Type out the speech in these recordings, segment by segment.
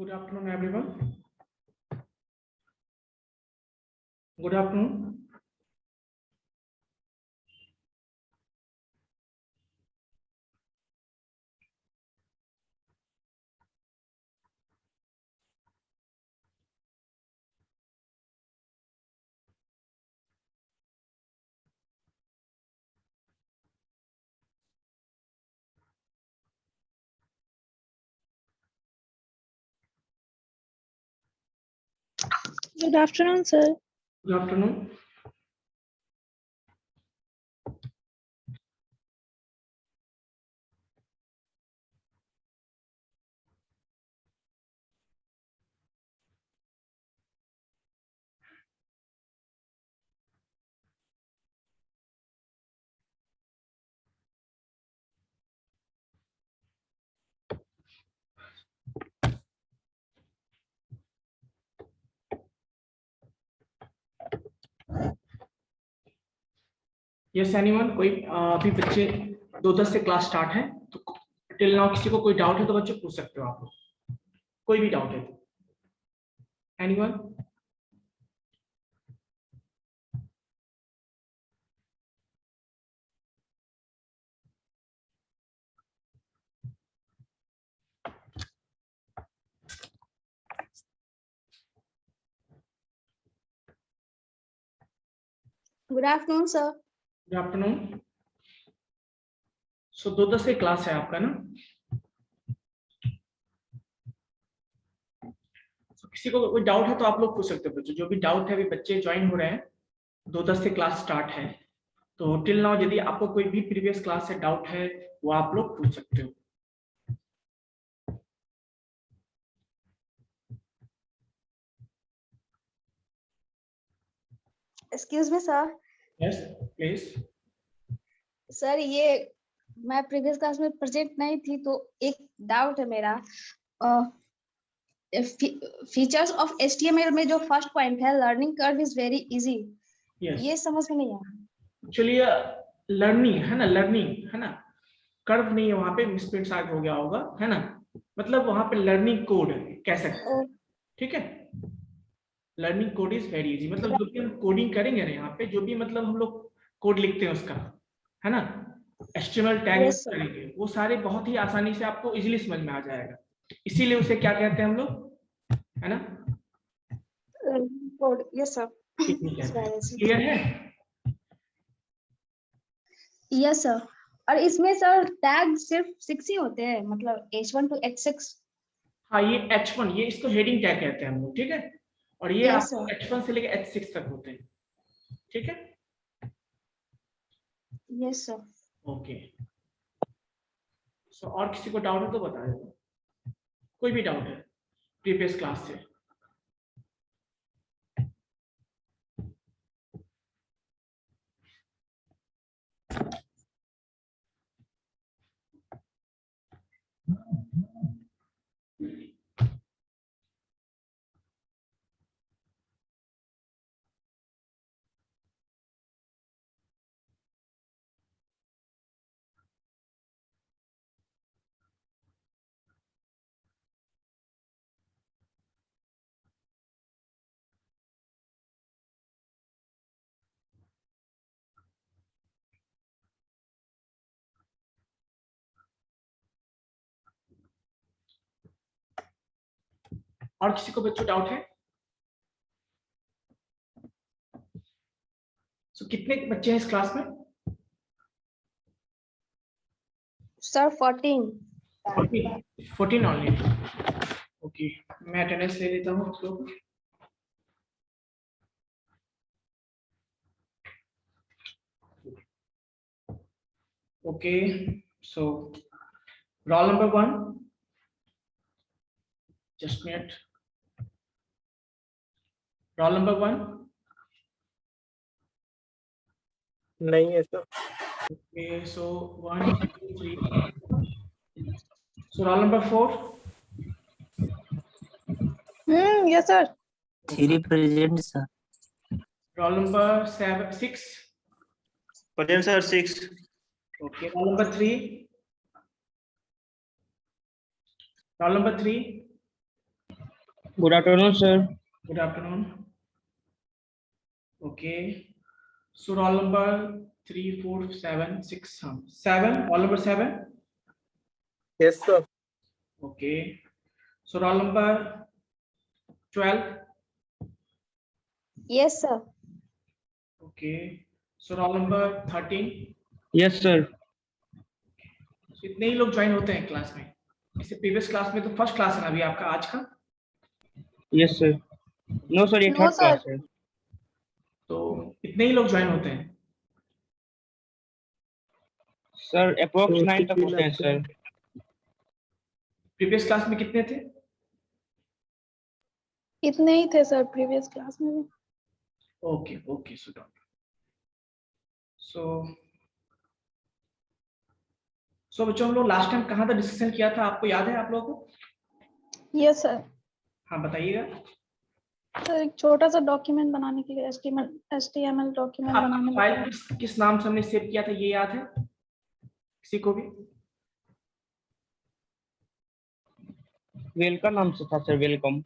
Good afternoon, everyone. Good afternoon. Good afternoon, sir. Good afternoon. Yes, anyone? कोई अभी बच्चे 2:10 से क्लास स्टार्ट है तो टिल नाउ किसी को कोई डाउट है तो बच्चे पूछ सकते हो आप लोग, कोई भी डाउट है तो। Anyone? Good afternoon, sir. Good afternoon. So 2:10 से क्लास है आपका ना? किसी को कोई डाउट है तो आप लोग पूछ सकते हो बच्चों, जो भी डाउट है अभी बच्चे ज्वाइन हो रहे हैं, 2:10 से क्लास स्टार्ट है तो टिल नाउ यदि आपको कोई भी प्रीवियस क्लास से डाउट है वो आप लोग पूछ सकते हो। Excuse me, sir. Yes please. Sir ये मैं प्रीवियस क्लास में प्रेजेंट नहीं थी तो एक डाउट है मेरा। फीचर्स ऑफ HTML में जो फर्स्ट पॉइंट है learning curve is very easy, ये समझ में नहीं आया। चलिए लर्निंग है ना, लर्निंग है ना, कर्व नहीं है वहां पे, मिसप्रिंट शायद हो गया होगा है ना, मतलब वहां पे लर्निंग कोड कह सकते हैं। ठीक है, learning code is very easy, मतलब जो भी हम कोडिंग करेंगे ना यहाँ पे, जो भी मतलब हम लोग कोड लिखते हैं उसका है ना, HTML टैग यूज करेंगे वो सारे बहुत ही आसानी से आपको इजीली समझ में आ जाएगा, इसीलिए उसे क्या कहते हैं हम लोग, है ना, कोड। Yes sir. क्लियर है? Yes sir. और इसमें सर टैग सिर्फ 6 ही होते हैं, मतलब H1 to H6। हाँ ये H1, ये इसको हेडिंग टैग कहते हैं हम लोग, ठीक है, और ये Yes, आपको H1 से लेकर H6 तक होते हैं, ठीक है। Yes sir. ओके, सो और किसी को डाउट है तो बता देना, कोई भी डाउट है प्रीवियस क्लास से। और किसी को बच्चों डाउट है? सो कितने बच्चे हैं इस क्लास में? सर 14। 14 ओनली। ओके, मैं अटेंडेंस ले लेता हूँ आप लोग। Okay, so roll number 1, just minute, roll number 1। नहीं है सर। ओके, सो 1 2 3, so roll number 4। Yes sir. 3 present sir. Roll number 6। Present sir 6। Okay, roll number 3। Roll number 3। Good afternoon, sir. Good afternoon. Okay. So roll number 3, 4, 7, 6, 7. Roll number 7. Yes, sir. Okay. So roll number 12. Yes, sir. Okay. So roll number 13. Yes, sir. So इतने ही लोग join होते हैं class में। इससे previous class में तो first class है ना अभी आपका आज का। Yes, sir. No, sir. ये No, थर्ड sir. क्लास है। तो इतने ही लोग ज्वाइन होते हैं। सर अप्रोक्स 9 तक होते हैं सर। प्रीवियस क्लास में कितने थे? इतने ही थे सर प्रीवियस क्लास में भी। Okay okay so dot so बच्चों हम लोग लास्ट टाइम कहाँ तक डिस्कशन किया था आपको याद है आप लोगों को? Yes sir. हाँ बताइएगा। सर एक छोटा सा डॉक्यूमेंट बनाने के लिए HTML डॉक्यूमेंट बनाने फाइल किस नाम से हमने सेव किया था ये याद है किसी को भी? वेलकम नाम से था सर। वेलकम।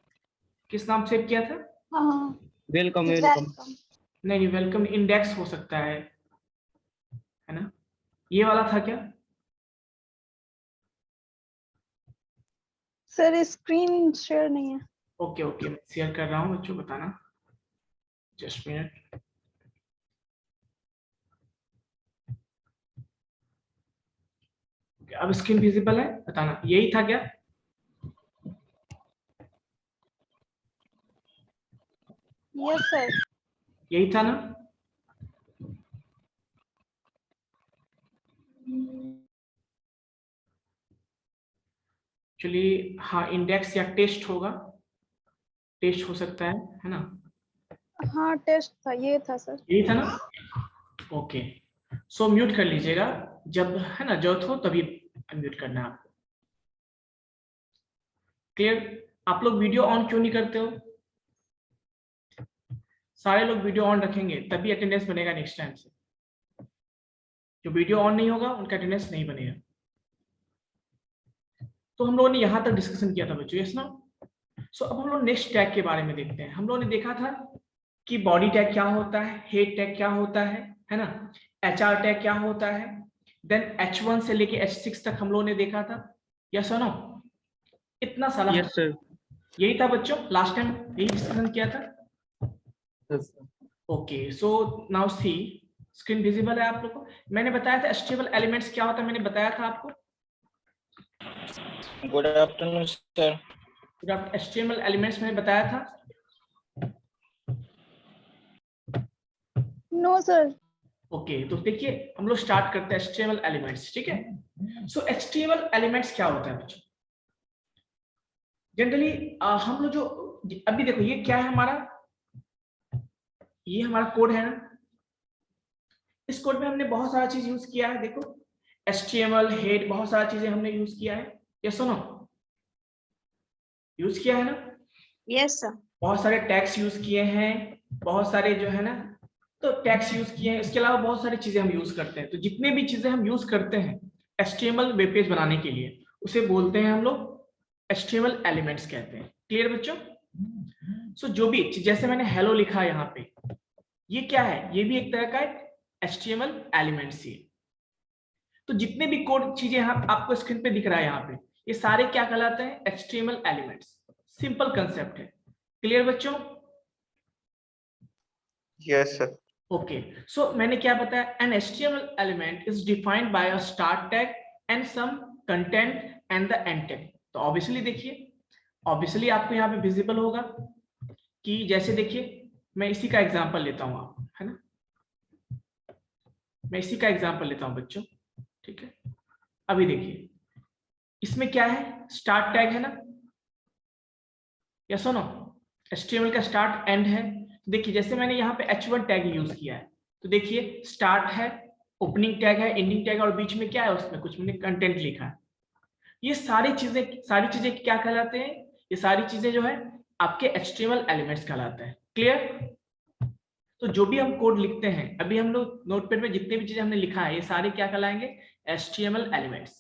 किस नाम सेव किया था? हाँ वेलकम वेलकम। नहीं वेलकम इंडेक्स हो सकता है ना? ये वाला था क्या? सर स्क्रीन शेयर नहीं है। ओके ओके शेयर कर रहा हूँ बच्चों बताना जस्ट मिनट। अब स्क्रीन विजिबल है बताना यही था क्या? Yes sir. यही था ना? चलिए हाँ इंडेक्स या टेस्ट होगा, टेस्ट हो सकता है ना? हाँ टेस्ट था, ये था सर। यही था ना? ओके सो म्यूट कर लीजिएगा जब है ना जरूरत हो तभी म्यूट करना है आपको। क्लियर? आप लोग वीडियो ऑन क्यों नहीं करते हो? सारे लोग वीडियो ऑन रखेंगे तभी अटेंडेंस बनेगा नेक्स्ट टाइम से। जो वीडियो ऑन नहीं होगा उनका अटेंडेंस नहीं बनेगा। तो हम लोगों ने यहां तक डिस्कशन किया था बच्चों, यस ना? सो अब हम लोग नेक्स्ट टैग के बारे में देखते हैं। हम लोगों ने देखा था कि बॉडी टैग क्या होता है, हेड टैग क्या होता है ना? HR टैग क्या होता है, देन H1 से लेके H6 तक हम लोगों ने देखा था, यस और नो? इतना सारा यस सर। यही था बच्चों, लास्ट टाइम यही डिस्कशन किया था। Okay so now see screen visible है आप लोगों को? मैंने बताया था HTML एलिमेंट्स क्या होता है, मैंने बताया था आपको। Good afternoon sir. HTML elements मैंने बताया था। No sir. ओके तो देखिए हम लोग स्टार्ट करते हैं HTML एलिमेंट्स, ठीक है? सो HTML एलिमेंट्स क्या होता है बच्चों? जनरली हम लोग जो अभी देखो ये क्या है हमारा, ये हमारा कोड है ना। इस कोड में हमने बहुत सारा चीज यूज किया है, देखो HTML हेड बहुत सारा चीजें हमने यूज किया है, यस सुनो यूज किया है ना? Yes sir. बहुत सारे टैग्स यूज किए हैं, बहुत सारे जो है ना तो टैग्स यूज किए हैं। इसके अलावा बहुत सारी चीजें हम यूज करते हैं। तो जितने भी चीजें हम यूज करते हैं HTML वेब पेज बनाने के लिए उसे बोलते हैं हम लोग HTML एलिमेंट्स कहते हैं। क्लियर बच्चों? सो जो भी जैसे मैंने हेलो लिखा है यहाँ पे, ये क्या है? ये भी एक तरह का HTML एलिमेंट्स ही। तो जितने भी कोड चीजें आपको स्क्रीन पे दिख रहा है यहाँ पे, ये सारे क्या कहलाते हैं? HTML elements. सिंपल कंसेप्ट है। क्लियर बच्चों? Yes sir. ओके सो मैंने क्या बताया? An HTML element is defined by a start tag and some content and the end tag. तो ऑब्वियसली देखिए, ऑब्वियसली आपको यहाँ पे विजिबल होगा कि जैसे देखिए मैं इसी का एग्जांपल लेता हूँ आप, है ना? मैं इसी का एग्जांपल लेता हूँ बच्चों, ठीक है? अभी देखिए इसमें क्या है? स्टार्ट टैग है ना, या सुनो HTML का स्टार्ट एंड है। देखिए जैसे मैंने यहाँ पे H1 टैग यूज किया है, तो देखिए स्टार्ट है, ओपनिंग टैग है, एंडिंग टैग, और बीच में क्या है? उसमें कुछ मैंने कंटेंट लिखा है। ये सारी चीजें क्या कहलाते हैं? ये सारी चीजें जो है आपके HTML एलिमेंट्स कहलाते हैं। क्लियर? तो जो भी हम कोड लिखते हैं, अभी हम लोग नोटपैड में जितने भी चीजें हमने लिखा है, ये सारे क्या कहलाएंगे? HTML एलिमेंट्स,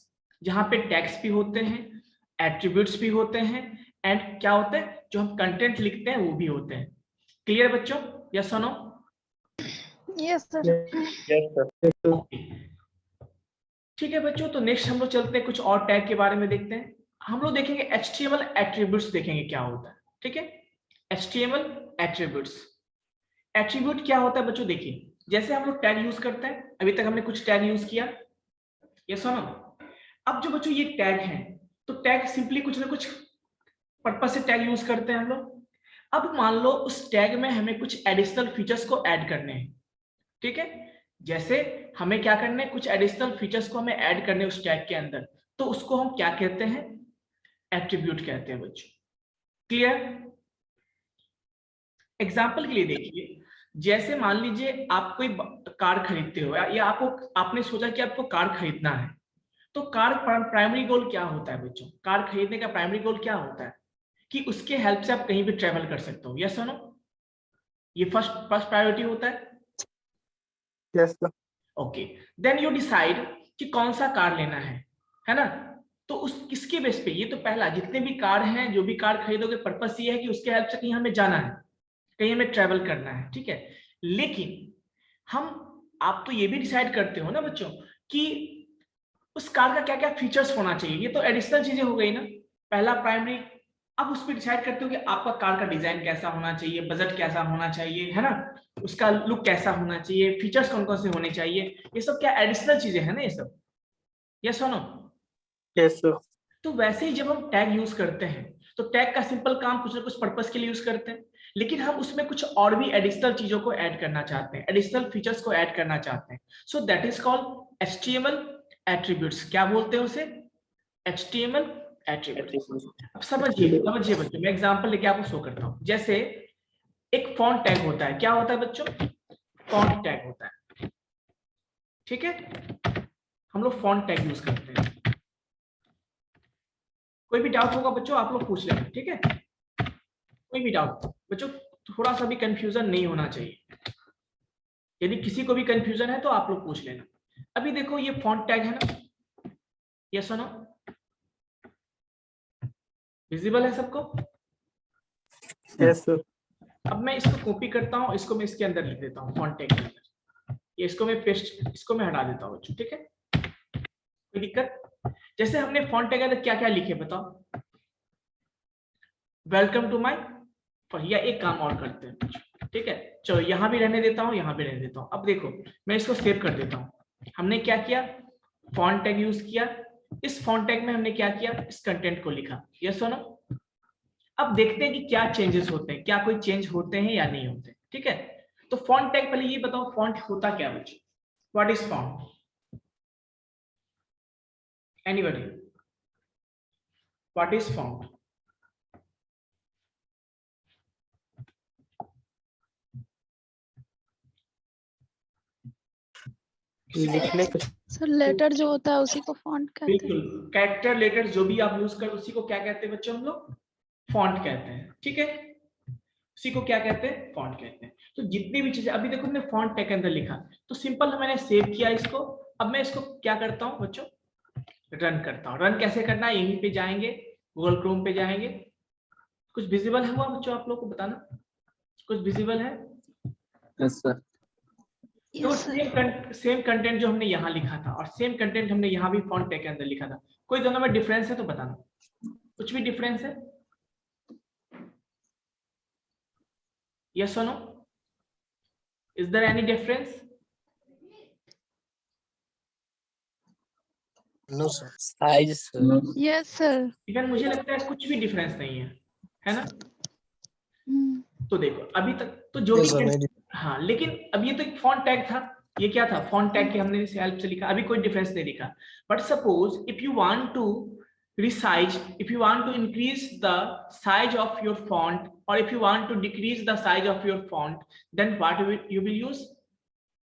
जहां पे टैग्स भी होते हैं, एट्रीब्यूट्स भी होते हैं, एंड क्या होते हैं, जो हम कंटेंट लिखते हैं वो भी होते हैं। क्लियर बच्चों, यस और no? Yes sir. Yes, sir. ठीक है बच्चों, तो नेक्स्ट हम लोग चलते हैं, कुछ और टैग के बारे में देखते हैं। हम लोग देखेंगे HTML एट्रीब्यूट्स, देखेंगे क्या होता है। ठीक है, HTML एट्रीब्यूट्स। एट्रीब्यूट क्या होता है बच्चों, देखिए जैसे हम लोग टैग यूज करते हैं, अभी तक हमने कुछ टैग यूज किया, ये सुनो। अब जो बच्चों ये टैग हैं, तो टैग सिंपली कुछ ना कुछ पर्पस से टैग यूज करते हैं हम लोग। अब मान लो उस टैग में हमें कुछ एडिशनल फीचर्स को ऐड करने हैं। ठीक है, जैसे हमें क्या करना है, कुछ एडिशनल फीचर्स को हमें ऐड करने उस टैग के अंदर, तो उसको हम क्या कहते हैं, एट्रीब्यूट कहते हैं बच्चों। क्लियर? एग्जाम्पल के लिए देखिए, जैसे मान लीजिए आप कोई कार खरीदते हो, या आपने सोचा कि आपको कार खरीदना है, तो कार प्राइमरी गोल क्या होता है बच्चों, कार खरीदने का प्राइमरी गोल क्या होता है कि उसके हेल्प से आप कहीं भी ट्रेवल कर सकते हो। यस और नो? ये फर्स्ट प्रायोरिटी होता है। Yes, sir. Okay, then you decide कि कौन सा कार लेना है ना? तो उस किसके बेस पे, ये तो पहला, जितने भी कार हैं, जो भी कार खरीदोगे, पर्पस ये है कि उसके हेल्प से कहीं हमें जाना है, कहीं हमें ट्रेवल करना है। ठीक है, लेकिन आप तो ये भी डिसाइड करते हो ना बच्चों कि उस कार का क्या क्या फीचर्स होना चाहिए, ये तो एडिशनल चीजें हो गई ना, पहला प्राइमरी। अब उस पर डिसाइड करते हो कि आपका कार का डिजाइन कैसा होना चाहिए, बजट कैसा होना चाहिए, है ना, उसका लुक कैसा होना चाहिए, फीचर्स कौन कौन से होने चाहिए, ये सब क्या एडिशनल चीजें हैं ना ये सब। यस और नो? Yes, sir. तो वैसे ही जब हम टैग यूज करते हैं, तो टैग का सिंपल काम कुछ ना कुछ पर्पस के लिए यूज करते हैं, लेकिन हम उसमें कुछ और भी एडिशनल चीजों को ऐड करना चाहते हैं, एडिशनल फीचर्स को ऐड करना चाहते हैं। So that is called HTML attributes. क्या बोलते हैं उसे? HTML attributes. अब समझिए बच्चों, मैं एग्जांपल लेके आपको शो करता हूं। जैसे एक फॉन्ट टैग होता है, क्या होता है बच्चों? फॉन्ट टैग होता है। ठीक है, हम लोग फॉन्ट टैग यूज करते हैं। कोई भी डाउट होगा बच्चों आप लोग पूछ लेना, ठीक है? कोई भी डाउट बच्चों, थोड़ा सा भी कंफ्यूजन नहीं होना चाहिए। यदि किसी को भी कंफ्यूजन है तो आप लोग पूछ लेना। अभी देखो ये फॉन्ट टैग है ना, ये सुनो, विजिबल है सबको? Yes, sir. अब अब मैं इसको कॉपी करता हूं, इसको मैं इसके अंदर लिख देता हूं, फॉन्ट टैग के अंदर। ये इसको मैं पेस्ट, इसको मैं हटा देता हूं बच्चों, ठीक है? कोई दिक्कत? जैसे हमने फॉन्ट टैग अंदर क्या क्या लिखे बताओ? वेलकम टू माय, या एक काम और करते हैं, ठीक है? चलो यहां भी रहने देता हूं, यहां भी रहने देता हूं। अब देखो मैं इसको सेव कर देता हूं। हमने क्या किया, फॉन्ट टैग यूज किया। इस फॉन्ट टैग में हमने क्या किया, इस कंटेंट को लिखा। यस और नो? अब देखते हैं कि क्या चेंजेस होते हैं, क्या कोई चेंज होते हैं या नहीं होते। ठीक है, तो फॉन्ट टैग, पहले ये बताओ फॉन्ट होता क्या बच्चों? What is font? Anybody? What is font? लिखने का सर लेटर जो होता है उसी को फॉन्ट कहते हैं। बिल्कुल, कैरेक्टर लेटर जो भी आप यूज कर, उसी को क्या कहते हैं बच्चों हम लोग? फॉन्ट कहते हैं। ठीक है, उसी को क्या कहते हैं? फॉन्ट कहते हैं। तो जितनी भी चीजें, अभी देखो हमने फॉन्ट टैग के अंदर लिखा, तो सिंपल मैंने सेव किया इसको। अब मैं इसको क्या करता हूँ बच्चों, रन करता हूँ। रन कैसे करना है, यहीं पे जाएंगे, गूगल क्रोम पे जाएंगे। कुछ विजिबल है हुआ बच्चों, आप लोग को बताना, कुछ विजिबल है? Yes, sir. तो सेम कंटेंट जो हमने यहाँ लिखा था और सेम कंटेंट हमने यहाँ भी फॉन्ट टैग के अंदर लिखा था, कोई दोनों में डिफरेंस है तो बताना, कुछ भी डिफरेंस है? यस और no? Is there any difference? No, sir. Size, sir. Yes sir. Even मुझे लगता है कुछ भी डिफरेंस नहीं है ना? तो देखो अभी तक तो जो Yes, sir. भी, हाँ, लेकिन अब ये तो एक फॉन्ट टैग था, ये क्या था? फॉन्ट टैग के हमने इस हेल्प से लिखा, अभी कोई डिफरेंस नहीं लिखा। But suppose if you want to resize, if you want to increase the size of your font or if you want to decrease the size of your font, then what you will use?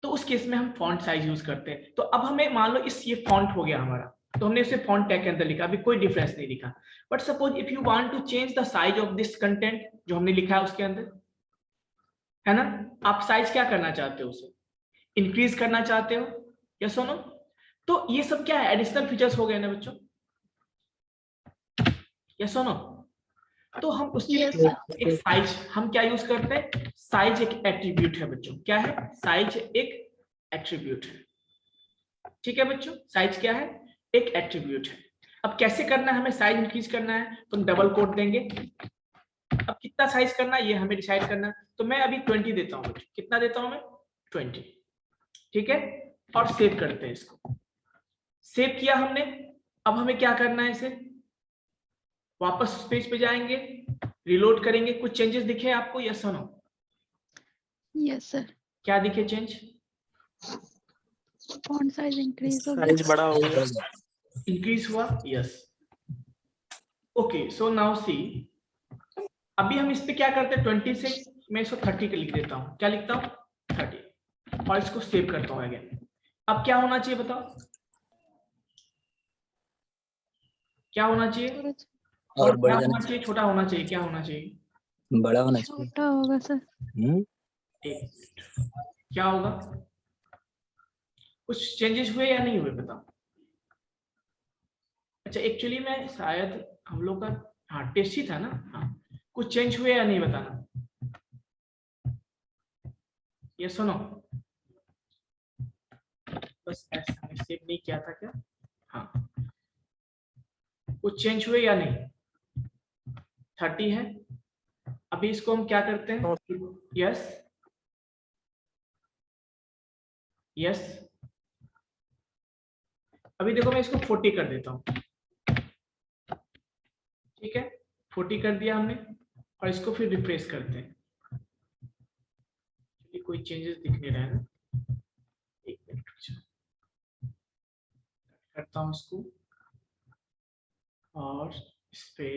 तो उस case में हम font size use करते हैं। तो अब हमें मान लो ये फॉन्ट हो गया हमारा, तो हमने इसे फॉन्ट टैग के अंदर लिखा, अभी कोई डिफरेंस नहीं लिखा। But suppose if you want to change the size of this content जो हमने लिखा है उसके अंदर, है ना, आप साइज क्या करना चाहते हो, उसे इंक्रीज करना चाहते हो, या सुनो? तो ये सब क्या है, एडिशनल फीचर्स हो गए ना बच्चों, या सुनो? तो हम उसके लिए एक साइज, हम क्या यूज करते हैं, साइज एक एट्रीब्यूट है बच्चों। क्या है? साइज एक एट्रीब्यूट है। ठीक है बच्चों, साइज क्या है? एक एट्रीब्यूट है। अब कैसे करना है, हमें साइज इंक्रीज करना है तो हम डबल कोट देंगे। अब कितना साइज करना है ये हमें डिसाइड करना है, तो मैं अभी 20 देता हूँ। कितना देता हूँ मैं? 20। ठीक है, और सेव करते हैं इसको। सेव किया हमने, अब हमें क्या करना है, इसे वापस पेज पे जाएंगे, रिलोड करेंगे। कुछ चेंजेस दिखे आपको? यस और नो? Yes sir. क्या दिखे चेंज? फॉन्ट साइज इंक्रीज हो गया, साइज बड़ा हो गया, इंक्रीज हुआ। Yes, okay. So now see, अभी हम इस पे क्या करते हैं, 20 से मैं इसको 30 का लिख देता हूँ। क्या लिखता हूँ? 30, और इसको सेव करता हूँ अगेन। अब क्या होना चाहिए बताओ? क्या होना चाहिए? और बढ़ क्या जाना होना चाहिए? छोटा होना चाहिए? क्या होना चाहिए? चाहिए, बड़ा होना चाहिए। छोटा होगा सर। क्या होगा? कुछ चेंजेस हुए या नहीं हुए बताओ? अच्छा, एक्चुअली में शायद हम लोग का, हाँ, टेस्ट ही था ना। हाँ, कुछ चेंज हुए या नहीं बताना। ये सुनो, बस ऐसा सेव नहीं किया था क्या? हाँ, कुछ चेंज हुए या नहीं? 30 है। अभी इसको हम क्या करते हैं? Yes yes. अभी देखो मैं इसको 40 कर देता हूँ। ठीक है, 40 कर दिया हमने, और इसको फिर रिफ्रेश करते हैं। कोई चेंजेस दिख नहीं रहा है ना। एक मिनट करता हूँ इसको, और इस पे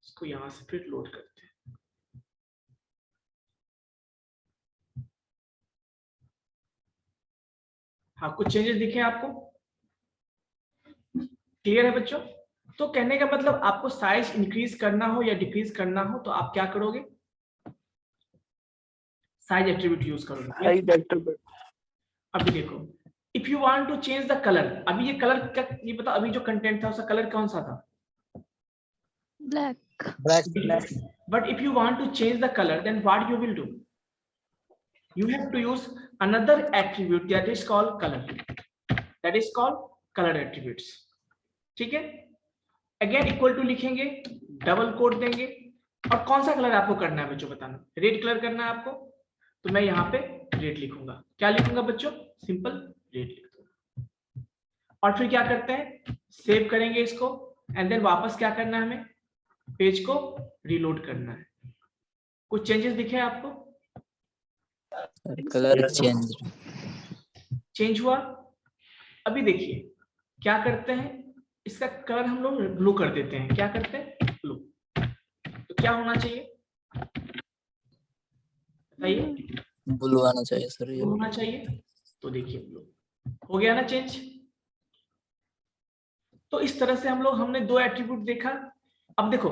इसको यहां से फिर लोड करते हैं। हाँ, कुछ चेंजेस दिखे आपको? क्लियर है बच्चों? तो कहने का मतलब, आपको साइज इंक्रीज करना हो या डिक्रीज करना हो तो आप क्या करोगे? साइज एट्रीब्यूट यूज करोगे। अभी देखो, if you want to change the colour, अभी ये कलर का ये बताओ, अभी जो कंटेंट था उसका कलर कौन सा था? Black. But if you want to change the color, then what you will do? You have to use another attribute that is called color. That is called color attributes. ठीक है, again equal to लिखेंगे, double coat देंगे, और कौन सा colour आपको करना है बच्चों बताना? रेड कलर करना है आपको, तो मैं यहाँ पे रेड लिखूंगा। क्या लिखूंगा बच्चों? सिंपल रेड लिख दूंगा। और फिर क्या करते हैं, सेव करेंगे इसको, एंड देन वापस क्या करना है, हमें पेज को रीलोड करना है। कुछ चेंजेस दिखे आपको? कलर चेंज हुआ। अभी देखिए क्या करते हैं, इसका कलर हम लोग ब्लू कर देते हैं। क्या करते हैं? ब्लू। तो क्या होना चाहिए बताइए? ब्लू आना चाहिए सर, ये होना चाहिए। तो देखिए ब्लू हो गया ना चेंज। तो इस तरह से हमने दो एट्रीब्यूट देखा। अब देखो,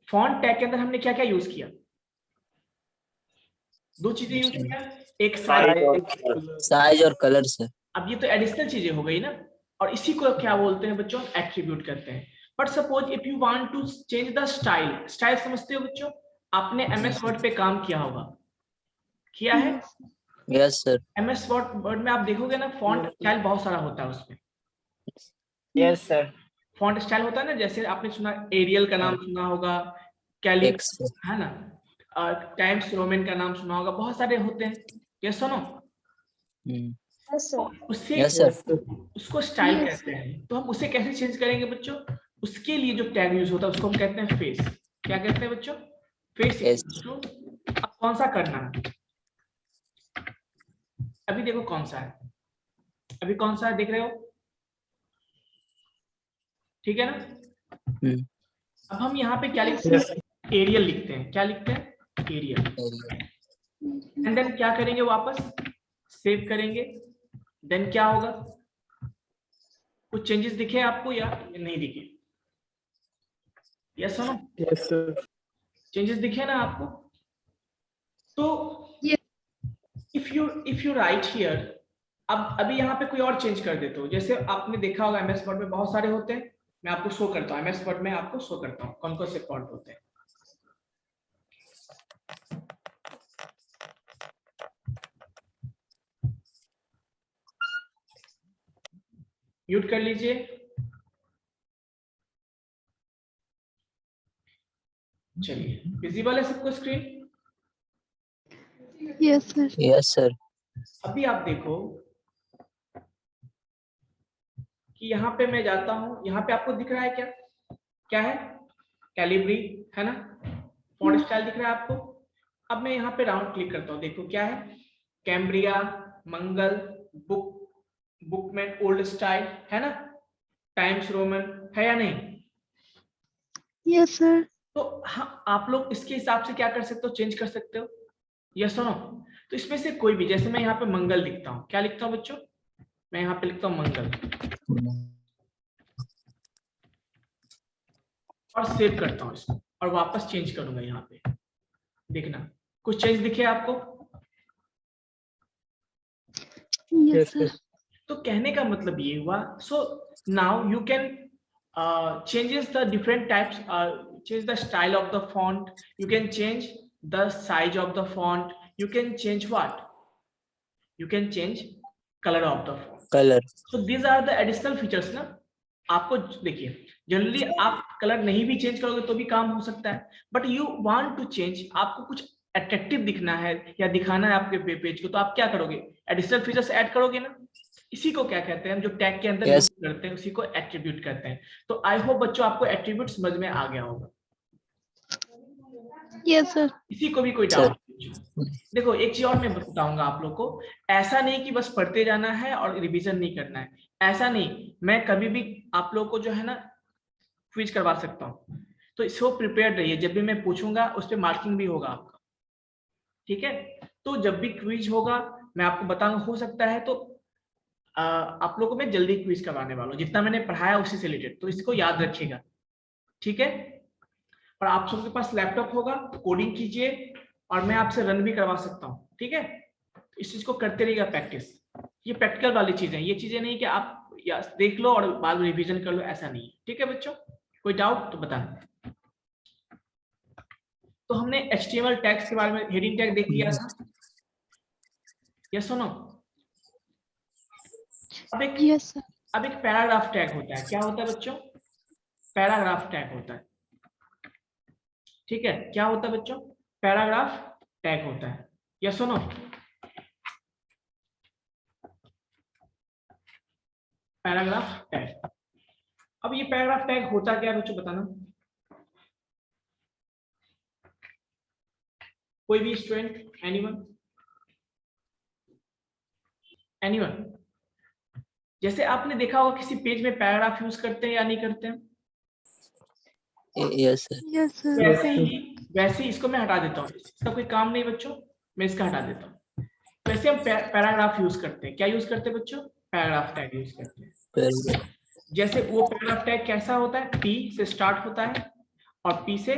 फॉन्ट टैग के अंदर हमने क्या क्या यूज किया? दो चीजें यूज किया, एक साइज और कलर सर। अब ये तो एडिशनल चीजें हो गई ना, और इसी को क्या बोलते हैं बच्चों? एट्रीब्यूट करते हैं। But suppose if you want to change the style, style समझते हो बच्चों? आपने एमएस वर्ड पे काम किया होगा, किया है? Yes sir. एमएस वर्ड में आप देखोगे ना, फॉन्ट स्टाइल बहुत सारा होता है उसमें। Yes sir. फॉन्ट स्टाइल होता है ना, जैसे आपने सुना एरियल का नाम सुना होगा, कैलिग्राफी है ना, टाइम्स रोमन का नाम सुना होगा, बहुत सारे होते हैं। ये सुनो, उससे उसको स्टाइल कहते हैं। तो हम उसे कैसे चेंज करेंगे बच्चों? उसके लिए जो टैग यूज होता है उसको हम कहते हैं फेस। क्या कहते हैं बच्चों? फेस। अब कौन सा करना है? अभी देखो कौन सा है, अभी कौन सा है देख रहे हो? ठीक है ना? अब हम यहाँ पे क्या लिखते हैं? एरियल लिखते हैं। क्या लिखते हैं? एरियल। एंड देन क्या करेंगे? वापस सेव करेंगे। देन क्या होगा? कुछ चेंजेस दिखे आपको या नहीं दिखे? यस सुनो, यस सर। चेंजेस दिखे ना आपको? तो इफ यू राइट हियर, अब अभी यहाँ पे कोई और चेंज कर देते हो, जैसे आपने देखा होगा एमएस वर्ड में बहुत सारे होते हैं, मैं आपको शो करता हूँ, MS वर्ड में आपको शो करता हूँ कौन कौन से फॉन्ट होते हैं। म्यूट कर लीजिए। चलिए, विजिबल है सबको screen? Yes, sir. Yes sir. अभी आप देखो कि यहाँ पे मैं जाता हूँ, यहाँ पे आपको दिख रहा है क्या, क्या है? कैलिब्री है ना, फॉन्ट स्टाइल दिख रहा है आपको। अब मैं यहाँ पे राउंड क्लिक करता हूँ, देखो क्या है, कैम्ब्रिया, मंगल, बुकमैन ओल्ड स्टाइल है ना, टाइम्स रोमन है या नहीं? Yes, sir. तो हाँ, आप लोग इसके हिसाब से क्या कर सकते हो, चेंज कर सकते हो, यस सुनो। तो इसमें से कोई भी, जैसे मैं यहाँ पे मंगल लिखता हूँ, क्या लिखता हूँ बच्चों, मैं यहाँ पे लिखता हूँ मंगल और सेव करता हूँ इसको और वापस चेंज करूंगा। यहाँ पे देखना कुछ चेंज दिखे आपको? Yes, sir. तो कहने का मतलब ये हुआ, so now you can changes the different types, change the style of the font, you can change the size of the font, you can change what, you can change color of the font, colour. so these are the additional features ना। आपको देखिए, generally आप colour नहीं भी change करोगे तो भी काम हो सकता है, but you want to change, आपको कुछ अट्रैक्टिव दिखना है या दिखाना है आपके पेज को, तो आप क्या करोगे, एडिशनल फीचर्स ऐड करोगे ना। इसी को क्या कहते हैं, जो टैग के अंदर यूज करते हैं उसी को एट्रीब्यूट कहते हैं। तो आई होप बच्चों आपको एट्रीब्यूट समझ में आ गया होगा। Yes, sir. इसी को भी कोई डाउट? देखो एक चीज और मैं बताऊंगा आप लोग को, ऐसा नहीं कि बस पढ़ते जाना है और रिवीजन नहीं करना है, ऐसा नहीं, मैं कभी भी आप लोग को जो है ना क्विज करवा सकता हूँ, तो इसको प्रिपेयर्ड रहिए, जब भी मैं पूछूंगा उस पर मार्किंग भी होगा आपका, ठीक है। तो जब भी क्विज होगा मैं आपको बताऊंगा, हो सकता है तो आप लोगों को मैं जल्दी क्विज करवाने वाला हूँ, जितना मैंने पढ़ाया उसी से रिलेटेड, तो इसको याद रखिएगा, ठीक है। और आप सबके पास लैपटॉप होगा, कोडिंग कीजिए और मैं आपसे रन भी करवा सकता हूँ, ठीक है। इस चीज को करते रहिएगा प्रैक्टिस, ये प्रैक्टिकल वाली चीजें, ये चीजें नहीं कि आप या देख लो और बाद में रिवीजन कर लो, ऐसा नहीं है, ठीक है बच्चों। कोई डाउट तो बताना। तो हमने HTML टैग्स के बारे में हेडिंग टैग देख लिया था, यस सुनो। अब एक Yes, sir. अब एक पैराग्राफ टैग होता है, क्या होता है बच्चों, पैराग्राफ टैग होता है, ठीक है। क्या होता है बच्चों, पैराग्राफ टैग होता है, यस सुनो। पैराग्राफ टैग, अब ये पैराग्राफ टैग होता क्या है बच्चों, बताना कोई भी स्टूडेंट, एनीवन। जैसे आपने देखा होगा किसी पेज में पैराग्राफ यूज करते हैं या नहीं करते हैं, यस सर। Yes, sir. वैसे ही इसको मैं हटा देता हूँ, इसका कोई काम नहीं बच्चों, मैं इसका हटा देता हूँ। वैसे हम पैराग्राफ यूज करते हैं, क्या यूज करते हैं बच्चों, पैराग्राफ टैग यूज करते हैं। जैसे वो पैराग्राफ टैग कैसा होता है, P से स्टार्ट होता है और P से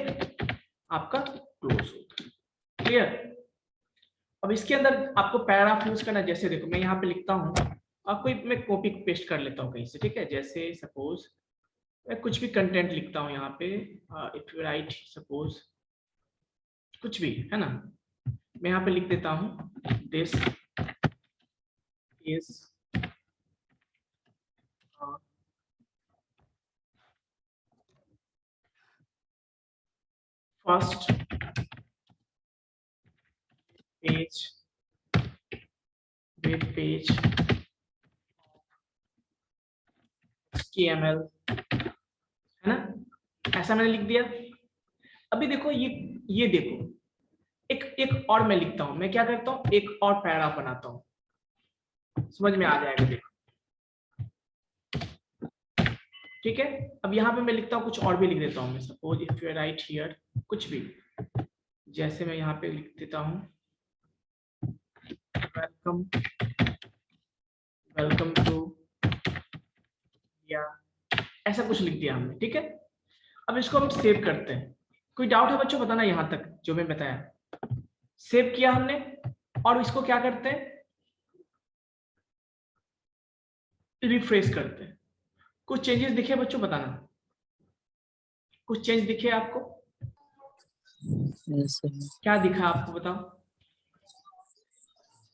आपका क्लोज होता है, क्लियर। अब इसके अंदर आपको पैराग्राफ यूज करना है, जैसे देखो मैं यहाँ पे लिखता हूँ, अब कोई मैं कॉपी पेस्ट कर लेता हूँ कहीं से, ठीक है। जैसे सपोज मैं कुछ भी कंटेंट लिखता हूँ यहाँ पे, इफ यू राइट सपोज कुछ भी है ना, मैं यहाँ पे लिख देता हूँ, this is first page web page HTML, है ना, ऐसा मैंने लिख दिया। अभी देखो ये देखो, एक और मैं लिखता हूं, मैं क्या करता हूं, एक और पैराग्राफ बनाता हूं, समझ में आ जाएगा, देखो ठीक है। अब यहाँ पे मैं लिखता हूँ, कुछ और भी लिख देता हूँ मैं, suppose if you right here कुछ भी, जैसे मैं यहाँ पे लिख देता हूँ वेलकम टू, या ऐसा कुछ लिख दिया हमने, ठीक है। अब इसको हम सेव करते हैं। कोई डाउट है बच्चों, बताना यहाँ तक जो मैं बताया। सेव किया हमने और इसको क्या करते हैं, रिफ्रेश करते हैं। कुछ चेंजेस दिखे बच्चों, बताना। कुछ चेंज दिखे आपको? Yes sir. क्या दिखा आपको बताओ?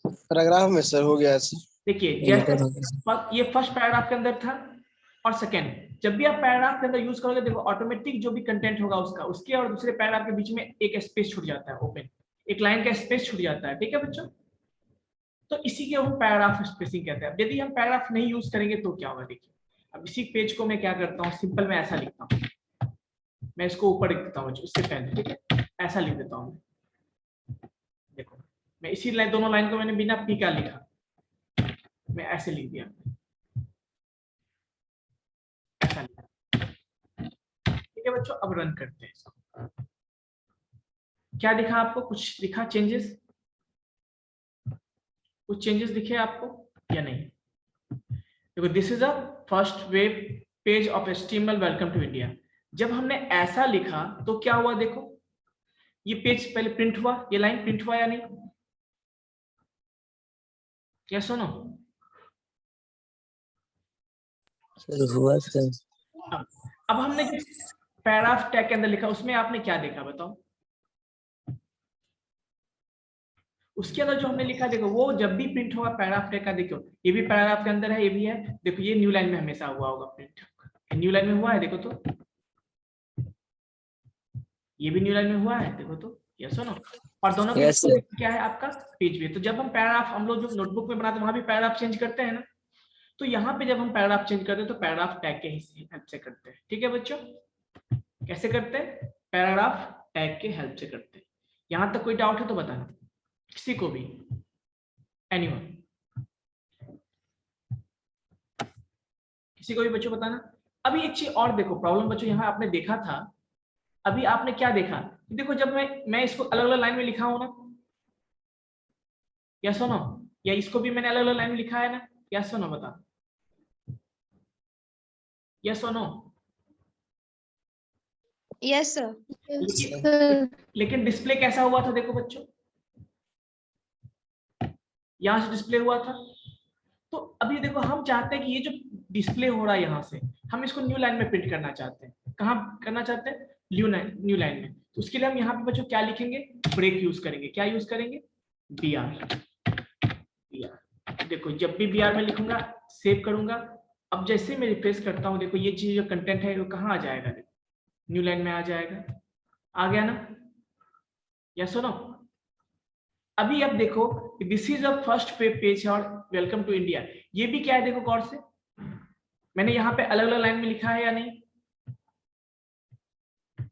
पैराग्राफ में सर हो गया सर। देखिए एडिटर हो गया। ये फर्स्ट पैराग्राफ के अंदर था और सेकंड, जब भी आप पैराग्राफ के अंदर यूज करोगे देखो ऑटोमेटिक जो भी कंटेंट होगा उसका उसके और दूसरे पैराग्राफ के बीच में एक स्पेस छूट जाता है, ओपन एक लाइन का स्पेस छूट जाता है। ठीक है बच्चों, तो इसी के हम पैराग्राफ स्पेसिंग कहते हैं। यदि हम पैराग्राफ नहीं यूज करेंगे तो क्या होगा? देखिए अब इसी पेज को मैं क्या करता हूँ, सिंपल मैं ऐसा लिखता हूँ, मैं इसको ऊपर लिख देता हूँ उससे पहले। ठीक है, ऐसा लिख देता हूँ। देखो मैं इसी लाइन, दोनों लाइन को मैंने बिना पी का लिखा, मैं ऐसे लिख दिया, ऐसा लिखा। ठीक है बच्चों, अब रन करते हैं इसको। क्या दिखा आपको? कुछ दिखा चेंजेस? कुछ चेंजेस दिखे आपको या नहीं? देखो this is a first web page of HTML welcome to India. जब हमने ऐसा लिखा तो क्या हुआ? देखो ये पेज पहले प्रिंट हुआ, ये लाइन प्रिंट हुआ या नहीं? क्या सुनो? सर हुआ सर। अब हमने जो पैराग्राफ टैग के अंदर लिखा उसमें आपने क्या देखा बताओ? उसके अंदर जो हमने लिखा देखो वो जब भी प्रिंट होगा पैराग्राफ टैग का, देखो ये भी पैराग्राफ के अंदर है, ये भी है। देखो ये न्यू लाइन में हमेशा हुआ होगा प्रिंट, न्यू लाइन में हुआ है देखो, तो ये भी न्यू लाइन में हुआ है देखो, तो यस सुनो। और दोनों के Yes, sir. क्या है आपका? पेज भी। तो जब हम पैराग्राफ, हम लोग जो नोटबुक में बनाते हैं वहां भी पैराग्राफ चेंज करते हैं ना, तो यहाँ पे जब हम पैराग्राफ चेंज करते हैं तो पैराग्राफ टैग के हेल्प से करते हैं। ठीक है बच्चों, कैसे करते हैं? पैराग्राफ टैग के हेल्प से करते हैं। यहां तक कोई डाउट है तो बताना, किसी को भी, एनीवन, किसी को भी बच्चों बताना। अभी एक चीज और देखो, प्रॉब्लम बच्चों यहाँ आपने देखा था, अभी आपने क्या देखा? देखो जब मैं इसको अलग अलग लाइन में लिखा हूं ना, या सुनो, या इसको भी मैंने अलग अलग लाइन में लिखा है ना, या सुनो बता, या सुनो। Yes sir. लेकिन डिस्प्ले कैसा हुआ था देखो बच्चों, यहां से डिस्प्ले हुआ था। तो अभी देखो हम चाहते हैं कि ये जो डिस्प्ले हो रहा है यहाँ से, हम इसको न्यू लाइन में प्रिंट करना चाहते हैं। कहाँ करना चाहते हैं? न्यू लाइन में। तो उसके लिए हम यहाँ पे बच्चों क्या लिखेंगे? ब्रेक यूज करेंगे। क्या यूज करेंगे? BR। देखो जब भी BR में लिखूंगा, सेव करूंगा, अब जैसे मैं रिफ्रेश करता हूँ देखो ये चीज जो कंटेंट है वो कहाँ आ जाएगा? न्यू लाइन में आ जाएगा। आ गया ना? या सुनो, अभी अब देखो this is a first page और वेलकम टू इंडिया, ये भी क्या है देखो गौर से, मैंने यहाँ पे अलग अलग लाइन में लिखा है या नहीं?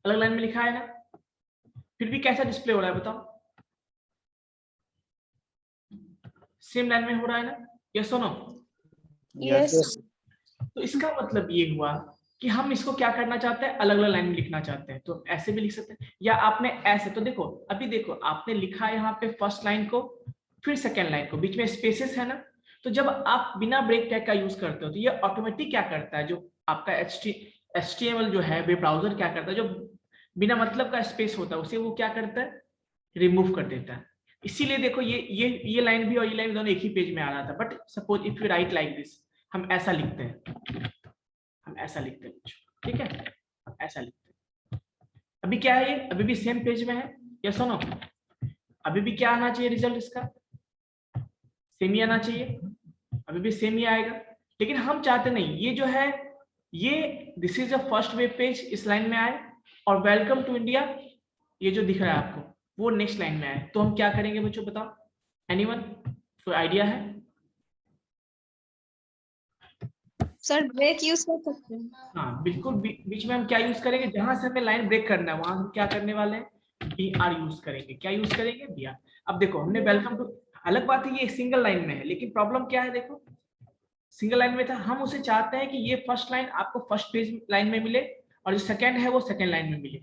अलग लाइन में लिखा है ना, फिर भी कैसा डिस्प्ले हो रहा है बताओ? सेम लाइन में हो रहा है ना? यस और नो? यस। तो इसका मतलब ये हुआ कि हम इसको क्या करना चाहते हैं? अलग अलग लाइन में लिखना चाहते हैं। तो ऐसे भी लिख सकते हैं, या आपने ऐसे, तो देखो अभी देखो आपने लिखा है यहाँ पे फर्स्ट लाइन को, फिर सेकेंड लाइन को, बीच में स्पेसेस है ना, तो जब आप बिना ब्रेक टैग का यूज करते हो तो ये ऑटोमेटिक क्या करता है, जो आपका HTML जो है वेब ब्राउजर क्या करता है, जो बिना मतलब का स्पेस होता है उसे वो क्या करता है? रिमूव कर देता है। इसीलिए देखो ये लाइन भी और ये लाइन दोनों एक ही पेज में आ रहा था। But suppose if you right like this, हम ऐसा लिखते हैं, हम ऐसा लिखते हैं, ठीक है, हम ऐसा लिखते हैं। अभी क्या है? ये अभी भी सेम पेज में है, या सुनो, अभी भी क्या आना चाहिए रिजल्ट इसका? सेम ही आना चाहिए, अभी भी सेम ही आएगा। लेकिन हम चाहते नहीं, ये जो है ये this is a first web page इस लाइन में आए, और वेलकम टू इंडिया ये जो दिख रहा है आपको वो नेक्स्ट लाइन में आए। तो हम क्या करेंगे बच्चों बताओ? एनीवन, कोई आइडिया है? सर ब्रेक यूज कर सकते हैं। हाँ बिल्कुल, बीच में हम क्या यूज करेंगे? जहां से हमें लाइन ब्रेक करना है वहां हम क्या करने वाले हैं? BR यूज करेंगे। क्या यूज करेंगे? BR। अब देखो हमने वेलकम टू, अलग बात है ये सिंगल लाइन में है, लेकिन प्रॉब्लम क्या है देखो, सिंगल लाइन में था, हम उसे चाहते हैं कि ये फर्स्ट लाइन आपको फर्स्ट पेज लाइन में मिले और जो सेकंड है वो सेकंड लाइन में मिले।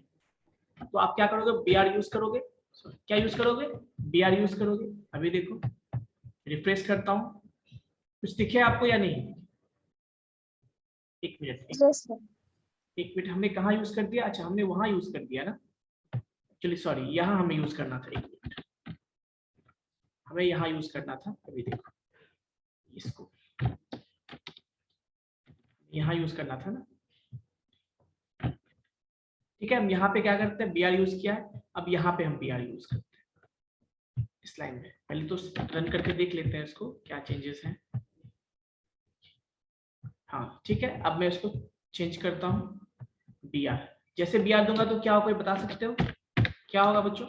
तो आप क्या करोगे? BR यूज करोगे। क्या यूज करोगे? BR यूज करोगे। अभी देखो रिफ्रेश करता हूं, कुछ दिखे आपको या नहीं? एक मिनट, हमने कहाँ यूज कर दिया? अच्छा हमने वहां यूज कर दिया ना, चलिए सॉरी, यहाँ हमें यूज करना था। एक मिनट, हमें यहाँ यूज करना था। अभी देखो इसको यहाँ यूज करना था ना, ठीक है, हम यहाँ पे क्या करते हैं, BR यूज किया है, अब यहाँ पे हम BR यूज करते हैं इस लाइन में। पहले तो रन करके देख लेते हैं इसको क्या चेंजेस हैं। हाँ ठीक है, अब मैं इसको चेंज करता हूँ BR। जैसे BR दूंगा तो क्या होगा, कोई बता सकते हो क्या होगा बच्चों?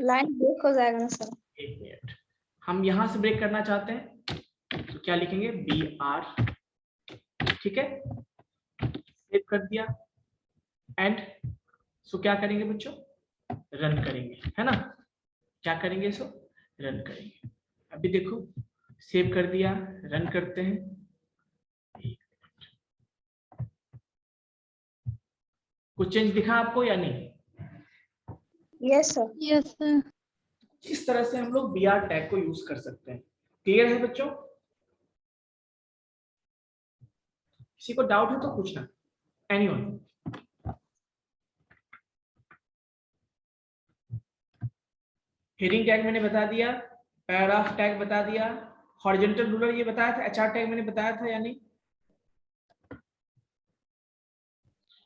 लाइन ब्रेक हो जाएगा ना सर। एक मिनट, हम यहाँ से ब्रेक करना चाहते हैं तो क्या लिखेंगे, BR। ठीक है, सेव कर दिया एंड सो क्या करेंगे बच्चों, रन करेंगे, है ना। क्या करेंगे, इसको रन करेंगे। अभी देखो सेव कर दिया, रन करते हैं। कुछ चेंज दिखा आपको या नहीं? Yes sir. Yes, sir. इस तरह से हम लोग BR टैग को यूज कर सकते हैं। क्लियर है बच्चों? किसी को डाउट है तो पूछना, एनीवन। हेडिंग टैग मैंने बता दिया, पैराग्राफ टैग बता दिया, हॉरिजॉन्टल रूलर ये बताया था, HR टैग मैंने बताया था या नहीं?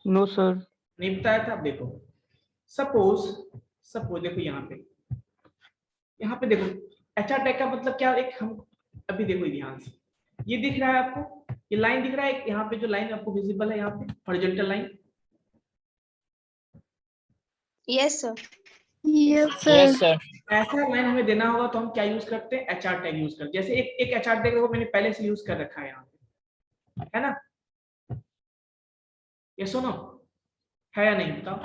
No sir. नहीं बताया था। देखो सपोज देखो यहाँ पे देखो HR टैग का मतलब क्या, एक हम अभी देखो ध्यान से, ये दिख रहा है आपको, ये लाइन दिख रहा है यहाँ पे, जो लाइन आपको विजिबल है यहाँ पे horizontal line. Yes sir. Yes, sir. Yes sir. ऐसा लाइन हमें देना होगा तो हम क्या यूज करते हैं, HR टैग यूज करते हैं। जैसे एक HR टैग देखो मैंने पहले से यूज कर रखा है यहाँ पे, है ना। ये सुनो, है या नहीं बताओ?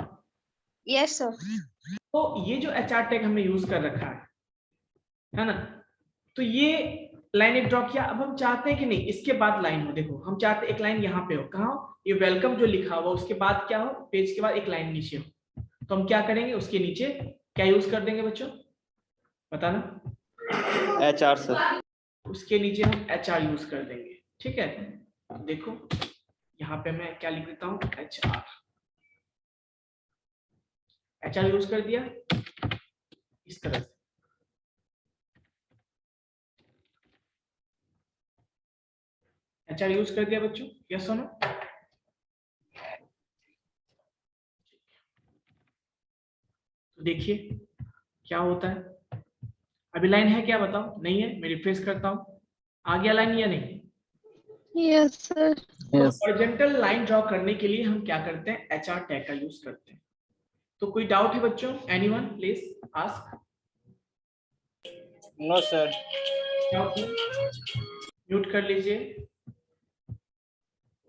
Yes sir. तो ये जो HR टैग हमने यूज कर रखा है ना, तो ये लाइन एक ड्रॉ किया। अब हम चाहते हैं कि नहीं इसके बाद लाइन हो, देखो हम चाहते हैं एक लाइन यहाँ पे हो, कहाँ हो, ये वेलकम जो लिखा हुआ उसके बाद क्या हो, पेज के बाद एक लाइन नीचे हो। तो हम क्या करेंगे, उसके नीचे क्या यूज कर देंगे बच्चों, बताना? HR sir. उसके नीचे हम HR यूज कर देंगे। ठीक है, देखो यहाँ पे मैं क्या लिख देता हूँ, HR यूज कर दिया इस तरह से। HR यूज कर दिया बच्चों, यस और नो? तो देखिए क्या होता है। अभी लाइन है क्या बताओ? नहीं है, मैं रिफ्रेश करता हूँ, आ गया लाइन या नहीं? Yes, sir. Horizontal line draw करने के लिए हम क्या करते हैं, HR टैग का यूज करते हैं। तो कोई डाउट है बच्चों, anyone please ask. No sir. Mute कर लीजिए।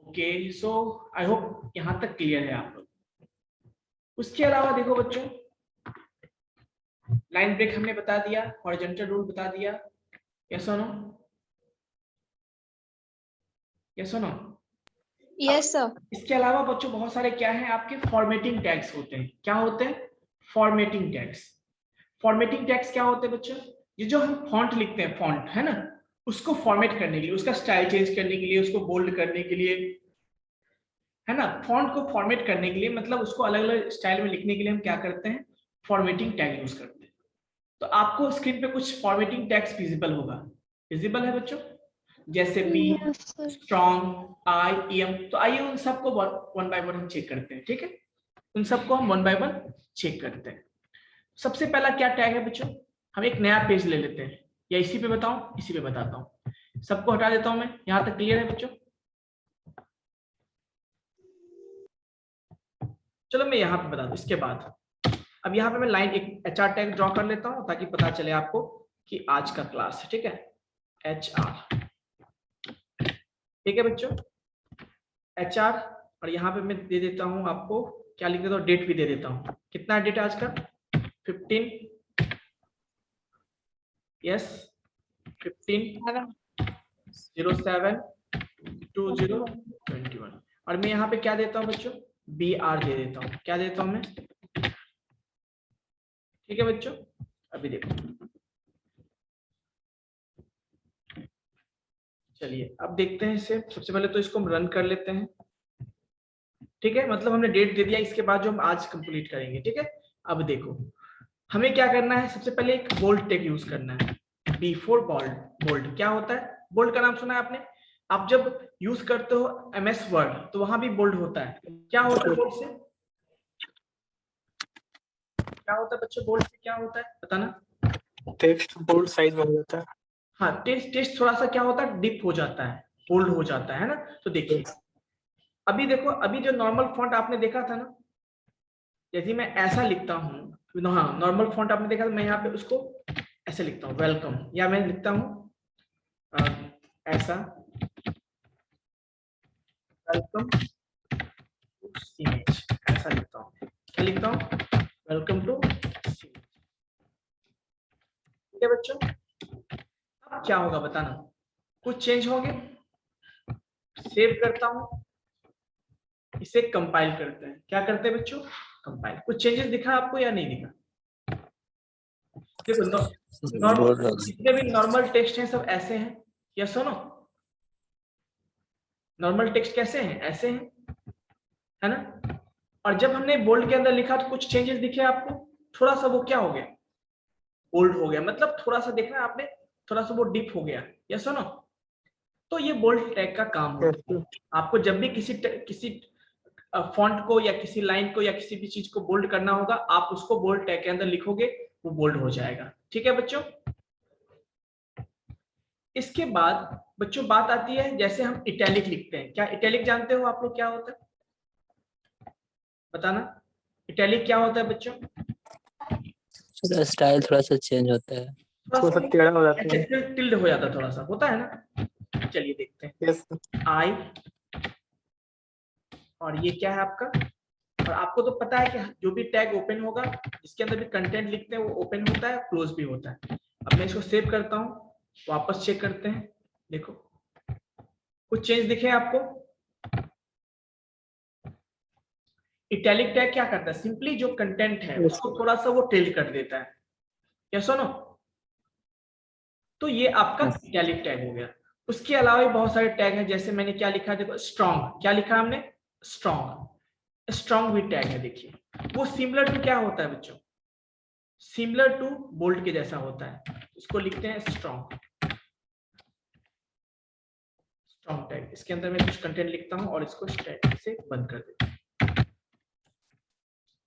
ओके, सो आई होप यहां तक क्लियर है आप लोग। उसके अलावा देखो बच्चों, लाइन ब्रेक हमने बता दिया, हॉरिजॉन्टल रूल बता दिया, यस और नो? यस और नो? Yes sir. इसके अलावा बच्चों बहुत सारे क्या हैं आपके, फॉर्मेटिंग टैग्स होते हैं। क्या होते हैं? Formatting tags. फॉर्मेटिंग टैग्स क्या होते हैं बच्चों? ये जो हम फॉन्ट लिखते हैं, फॉन्ट है ना, उसको फॉर्मेट करने के लिए, उसका स्टाइल चेंज करने के लिए, उसको बोल्ड करने के लिए, है ना, फॉन्ट को फॉर्मेट करने के लिए, मतलब उसको अलग अलग स्टाइल में लिखने के लिए हम क्या करते हैं, फॉर्मेटिंग टैग यूज करते हैं। तो आपको स्क्रीन पे कुछ फॉर्मेटिंग टैग्स विजिबल होगा, विजिबल है बच्चों? जैसे P, Yes, sir. Strong, I, EM। तो आइए उन सबको वन बाय वन हम चेक करते हैं। ठीक है, उन सबको हम वन बाय वन चेक करते हैं। सबसे पहला क्या टैग है बच्चों, हम एक नया पेज ले लेते हैं, या इसी पे बताऊं, इसी पे बताता हूं, सबको हटा देता हूं मैं। यहां तक क्लियर है बच्चों? चलो मैं यहाँ पे बता दूं। इसके बाद अब यहाँ पे मैं लाइन एक HR टैग ड्रॉ कर लेता हूँ ताकि पता चले आपको कि आज का क्लास है। ठीक है, HR। ठीक है बच्चों, HR। और यहाँ पे मैं दे देता हूँ आपको, क्या लिख देता हूँ, डेट भी दे देता हूँ। कितना डेट आज का, 15, यस 15/07/2021। और मैं यहाँ पे क्या देता हूँ बच्चों, BR दे देता हूँ। क्या देता हूँ मैं? ठीक है बच्चों, अभी देखो, चलिए अब देखते हैं इसे। सबसे पहले तो इसको हम रन कर लेते हैं। ठीक है, मतलब हमने डेट दे दिया, इसके बाद जो हम आज कंप्लीट करेंगे। ठीक है, अब देखो हमें क्या करना है, सबसे पहले एक बोल्ड टैग यूज करना है, B4 बोल्ड। बोल्ड क्या होता है? बोल्ड का नाम सुना है आपने? आप जब यूज करते हो MS वर्ड तो वहां भी बोल्ड होता है। क्या होता है बोल्ड से? क्या होता है बच्चों बोल्ड से? क्या होता है बताना। टेक्स्ट बोल्ड साइज बढ़ जाता है। हाँ, टेक्स्ट थोड़ा सा क्या होता है, डिप हो जाता है, बोल्ड हो जाता है ना। तो देखिए अभी देखो, अभी जो नॉर्मल फॉन्ट आपने देखा था ना, यदि मैं ऐसा लिखता हूँ, हाँ नॉर्मल फॉन्ट आपने देखा था, मैं यहाँ पे उसको ऐसे लिखता हूँ वेलकम, या मैं लिखता हूँ ऐसा वेलकम टू सीमेज, ऐसा लिखता हूँ। क्या लिखता हूँ? वेलकम टू सीमेज। ठीक है बच्चों, अब क्या होगा बताना? कुछ चेंज होंगे? सेव करता हूँ, इसे कंपाइल करते हैं। क्या करते हैं बच्चों? कंपाइल। कुछ चेंजेस दिखा आपको या नहीं दिखा? देखो नॉर्मल जितने भी नॉर्मल टेक्स्ट हैं सब ऐसे हैं, या सुनो नॉर्मल टेक्स्ट कैसे हैं? ऐसे हैं, है ना। और जब हमने बोल्ड के अंदर लिखा तो कुछ चेंजेस दिखे आपको, थोड़ा सा वो क्या हो गया, बोल्ड हो गया, मतलब थोड़ा सा देखना आपने, थोड़ा सा वो डिप हो गया, या सुनो। तो ये बोल्ड टैग का काम होता है। आपको जब भी किसी फॉन्ट को या किसी लाइन को या किसी भी चीज को बोल्ड करना होगा, आप उसको बोल्ड टैग के अंदर लिखोगे, वो बोल्ड हो जाएगा। ठीक है बच्चों। इसके बाद बच्चों बात आती है, जैसे हम इटैलिक लिखते हैं। क्या इटैलिक जानते हो आप लोग क्या होता है? बताना, इटैलिक क्या होता है बच्चों? स्टाइल थोड़ा सा चेंज होता है, थोड़ा सा टेढ़ा हो जाता है। टिल्ड हो जाता है, थोड़ा सा होता है ना। चलिए देखते हैं। यस आई, और ये क्या है आपका, और आपको तो पता है कि जो भी टैग ओपन होगा, जिसके अंदर भी कंटेंट लिखते हैं, वो ओपन होता है, क्लोज भी होता है। अब मैं इसको सेव करता हूँ, वापस चेक करते हैं। देखो कुछ चेंज दिखे आपको? इटैलिक टैग क्या करता है? सिंपली जो कंटेंट है उसको थोड़ा सा वो टिल्ड कर देता है, या सुनो। तो ये आपका इटैलिक टैग हो गया। उसके अलावा भी बहुत सारे टैग हैं, जैसे मैंने क्या लिखा, देखो स्ट्रॉन्ग। क्या लिखा हमने? स्ट्रॉन्ग। स्ट्रॉन्ग भी टैग है, देखिए वो सिमिलर टू क्या होता है बच्चों? सिमिलर टू बोल्ड के जैसा होता है। इसको लिखते हैं स्ट्रॉन्ग। स्ट्रॉन्ग टैग, इसके अंदर मैं कुछ कंटेंट लिखता हूं और इसको स्टैटिक से बंद कर देता हूं।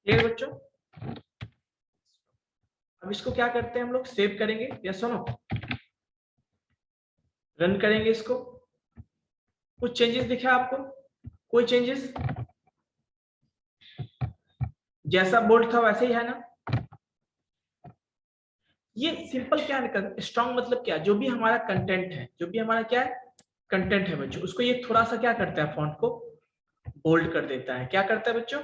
क्लियर बच्चों? अब इसको क्या करते हैं हम लोग, सेव करेंगे, या सुनो रन करेंगे इसको। कुछ चेंजेस दिखे आपको? कोई चेंजेस? जैसा बोल्ड था वैसे ही है ना। ये सिंपल क्या है, स्ट्रॉन्ग मतलब क्या, जो भी हमारा कंटेंट है, जो भी हमारा क्या है कंटेंट है बच्चों, उसको ये थोड़ा सा क्या करता है, फॉन्ट को बोल्ड कर देता है। क्या करता है बच्चों?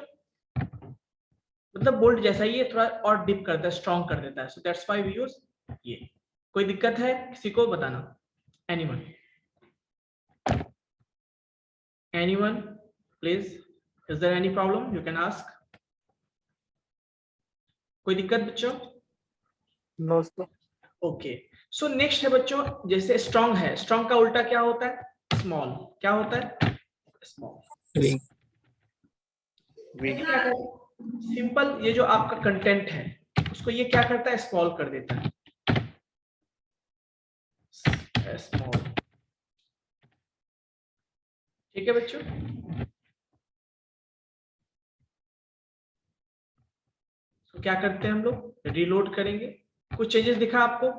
मतलब बोल्ड जैसा ही ये थोड़ा और डिप करता है, स्ट्रॉन्ग कर देता है। So that's why we use ये। कोई दिक्कत है किसी को? बताना। Anyone? Anyone please, is there any problem? You can ask. कोई दिक्कत बच्चों? No sir. Okay, so next है बच्चों, जैसे स्ट्रॉन्ग है, स्ट्रॉन्ग का उल्टा क्या होता है? स्मॉल। क्या होता है? स्मॉल। सिंपल, ये जो आपका कंटेंट है उसको ये क्या करता है, स्मॉल कर देता है। स्मॉल। ठीक है बच्चों। तो क्या करते हैं हम लोग, रीलोड करेंगे। कुछ चेंजेस दिखा आपको?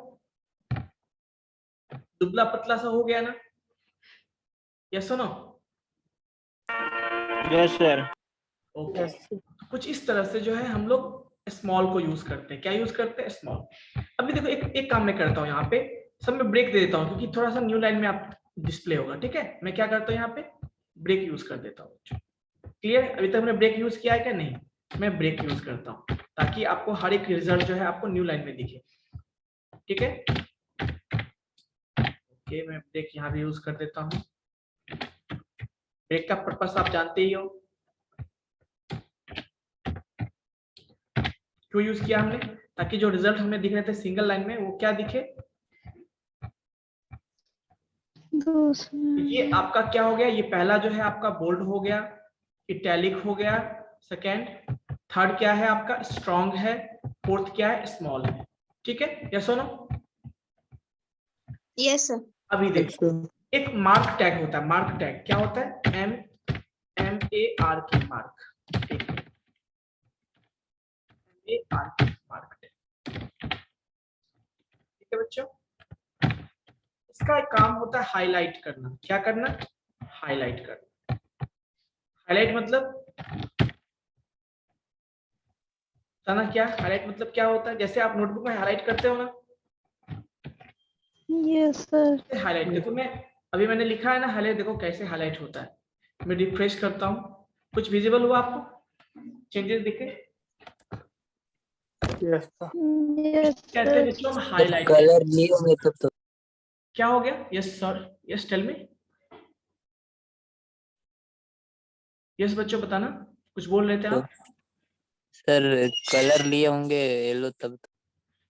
दुबला पतला सा हो गया ना, यस सुनो। Yes sir. ओके, कुछ इस तरह से जो है हम लोग स्मॉल को यूज करते हैं। क्या यूज करते हैं? स्मॉल। अभी देखो एक काम मैं करता हूँ, यहाँ पे सब में ब्रेक दे देता हूँ, क्योंकि थोड़ा सा न्यू लाइन में आप डिस्प्ले होगा। ठीक है, मैं क्या करता हूँ, यहाँ पे ब्रेक यूज कर देता हूँ। क्लियर? अभी तक हमने ब्रेक यूज किया है क्या? नहीं, मैं ब्रेक यूज करता हूँ ताकि आपको हर एक रिजल्ट जो है आपको न्यू लाइन में दिखे। ठीक है, ओके, मैं ब्रेक यहाँ भी यूज कर देता हूँ। ब्रेक का पर्पस आप जानते ही हो, क्यों यूज किया हमने? ताकि जो रिजल्ट हमें दिख रहे थे सिंगल लाइन में, वो क्या दिखे? ये आपका क्या हो गया, ये पहला जो है आपका बोल्ड हो गया, इटैलिक हो गया, सेकेंड, थर्ड क्या है आपका, स्ट्रॉन्ग है, फोर्थ क्या है, स्मॉल है। ठीक है, यस और नो? Yes sir. अभी देखो एक मार्क टैग होता है, मार्क टैग क्या होता है? MARK मार्क, मार्क टैग, ठीक है बच्चों। इसका एक काम होता है हाईलाइट करना। क्या करना? हाईलाइट करना। हाईलाइट मतलब ना क्या? हाईलाइट मतलब क्या होता है? जैसे आप नोटबुक में हाईलाइट करते हो ना, Yes, sir. हाईलाइट देखो, मैं अभी मैंने लिखा है ना हाईलाइट, देखो कैसे हाईलाइट होता है। मैं रिफ्रेश करता हूँ, कुछ विजिबल हुआ आपको? चेंजेस दिखे? Yes, sir. Yes, कहते हैं sir. बच्चों हम हाईलाइट। कलर नहीं होंगे तब तो। क्या हो गया? Yes sir, yes tell me. Yes बच्चों बताना, कुछ बोल रहे थे आप? सर कलर लिए होंगे येलो तब तो।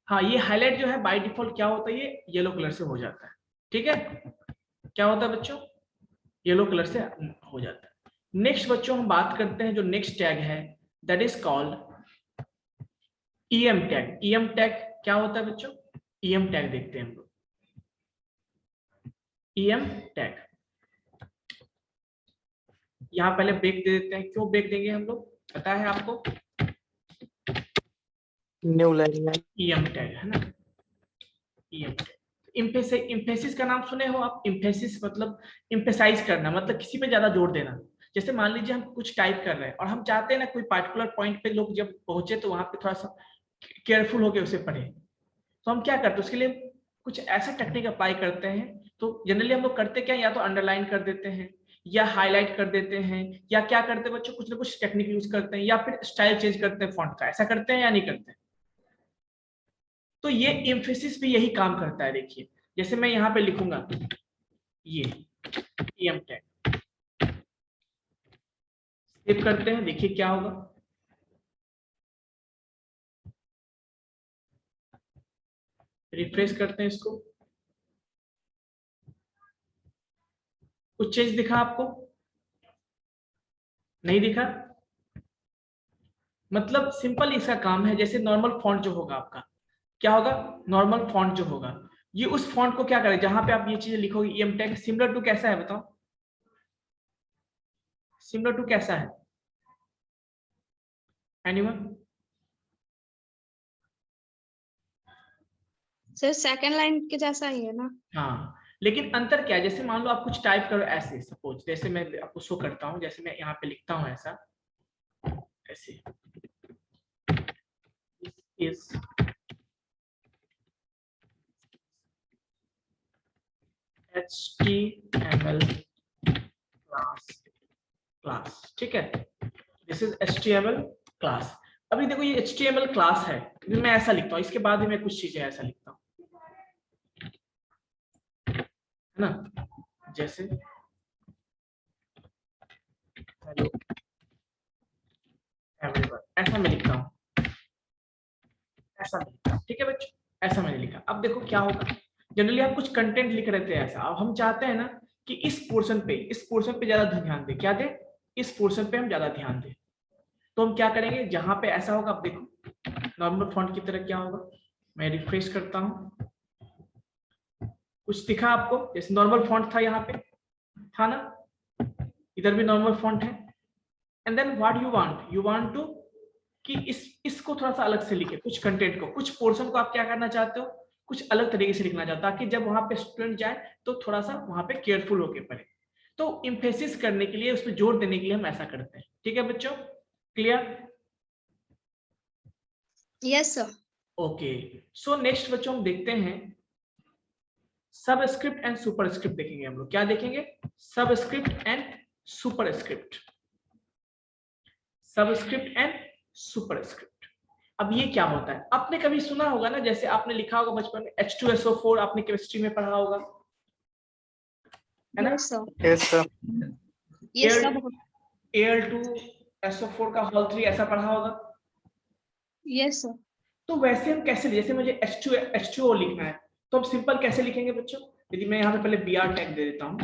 हाँ, ये हाईलाइट जो है बाय डिफॉल्ट क्या होता है, ये येलो कलर से हो जाता है। ठीक है, क्या होता है बच्चों? येलो कलर से हो जाता है। नेक्स्ट बच्चों हम बात करते हैं जो नेक्स्ट टैग है, that is called EM tag. EM tag क्या होता है बच्चों? EM टैग देखते हैं हम लोग। EM टैग, यहाँ पहले ब्रेक दे देते हैं। क्यों ब्रेक देंगे हम लोग, पता है आपको? न्यू लाइन में EM टैग है ना, EM टैग। इम्फेसिस का नाम सुने हो आप? इम्फेसिस मतलब इम्फेसाइज करना, मतलब किसी पे ज्यादा जोर देना। जैसे मान लीजिए हम कुछ टाइप कर रहे हैं और हम चाहते हैं ना कोई पर्टिकुलर पॉइंट पे लोग जब पहुंचे तो वहां पे थोड़ा सा केयरफुल होकर उसे पढ़े, तो हम क्या करते हैं उसके लिए कुछ ऐसा टेक्निक अप्लाई करते हैं। तो जनरली हम लोग करते क्या, या तो अंडरलाइन कर देते हैं या हाईलाइट कर देते हैं, या क्या करते हैं बच्चों, कुछ ना कुछ टेक्निक यूज करते हैं, या फिर स्टाइल चेंज करते हैं फॉन्ट का। ऐसा करते हैं या नहीं करते हैं? तो ये एम्फेसिस भी यही काम करता है। देखिए जैसे मैं यहाँ पे लिखूंगा ये EM टैग, सेव करते हैं, देखिए क्या होगा। रिफ्रेश करते हैं इसको, कुछ चेंज दिखा आपको? नहीं दिखा? मतलब सिंपल इसका काम है, जैसे नॉर्मल फॉन्ट जो होगा आपका, क्या होगा? नॉर्मल फॉन्ट जो होगा ये उस फॉन्ट को क्या करे, जहां पे आप ये चीजें लिखोगे EM टैग सिमिलर टू कैसा है बताओ? सिमिलर टू कैसा है? एनीवन? सर सेकंड लाइन के जैसा ही है ना? हाँ, लेकिन अंतर क्या है? जैसे मान लो आप कुछ टाइप करो ऐसे, सपोज जैसे मैं आपको शो करता हूँ, जैसे मैं यहाँ पे लिखता हूँ ऐसा, ऐसे is HTML क्लास, ठीक है, दिस इज HTML क्लास। अभी देखो ये HTML क्लास है, मैं ऐसा लिखता हूँ, इसके बाद ही मैं कुछ चीजें ऐसा लिखता हूँ, है ना, जैसे हेलो एवरीवन, ऐसा मैं लिखता हूँ, ऐसा लिखता हूँ, ठीक है बच्चों, ऐसा मैंने लिखा। अब देखो क्या होगा, जनरली आप कुछ कंटेंट लिख रहे थे ऐसा, अब हम चाहते हैं ना कि इस पोर्शन पे ज्यादा ध्यान दें। क्या दें? इस पोर्शन पे हम ज्यादा ध्यान दें। तो हम क्या करेंगे, जहां पे ऐसा होगा, आप देखो नॉर्मल फॉन्ट की तरह क्या होगा, मैं रिफ्रेश करता हूं, कुछ दिखा आपको? जैसे नॉर्मल फॉन्ट था, यहाँ पे था ना, इधर भी नॉर्मल फॉन्ट है। And then what you want to कि इसको थोड़ा सा अलग से लिखे, कुछ कंटेंट को, कुछ पोर्शन को आप क्या करना चाहते हो, कुछ अलग तरीके से लिखना चाहते हो, ताकि जब वहां पे स्टूडेंट जाए तो थोड़ा सा वहां पे केयरफुल होके पढ़े। तो इम्फेसिस करने के लिए, उस पर जोर देने के लिए हम ऐसा करते हैं। ठीक है बच्चों, clear? Yes sir. Okay, so next बच्चों हम देखते हैं सबस्क्रिप्ट एंड सुपरस्क्रिप्ट देखेंगे हम लोग। क्या देखेंगे? Subscript and superscript, subscript and superscript. अब ये क्या होता है? आपने कभी सुना होगा ना, जैसे आपने लिखा होगा बचपन में H2SO4, आपने केमिस्ट्री में पढ़ा होगा, है ना? Yes sir. यस सर ये सब Al2SO4 का होल 3 ऐसा पढ़ा होगा। Yes sir. तो वैसे हम कैसे, जैसे मुझे H2O लिखना है, तो हम सिंपल कैसे लिखेंगे बच्चों? यदि मैं यहाँ पे पहले BR टैग दे देता हूँ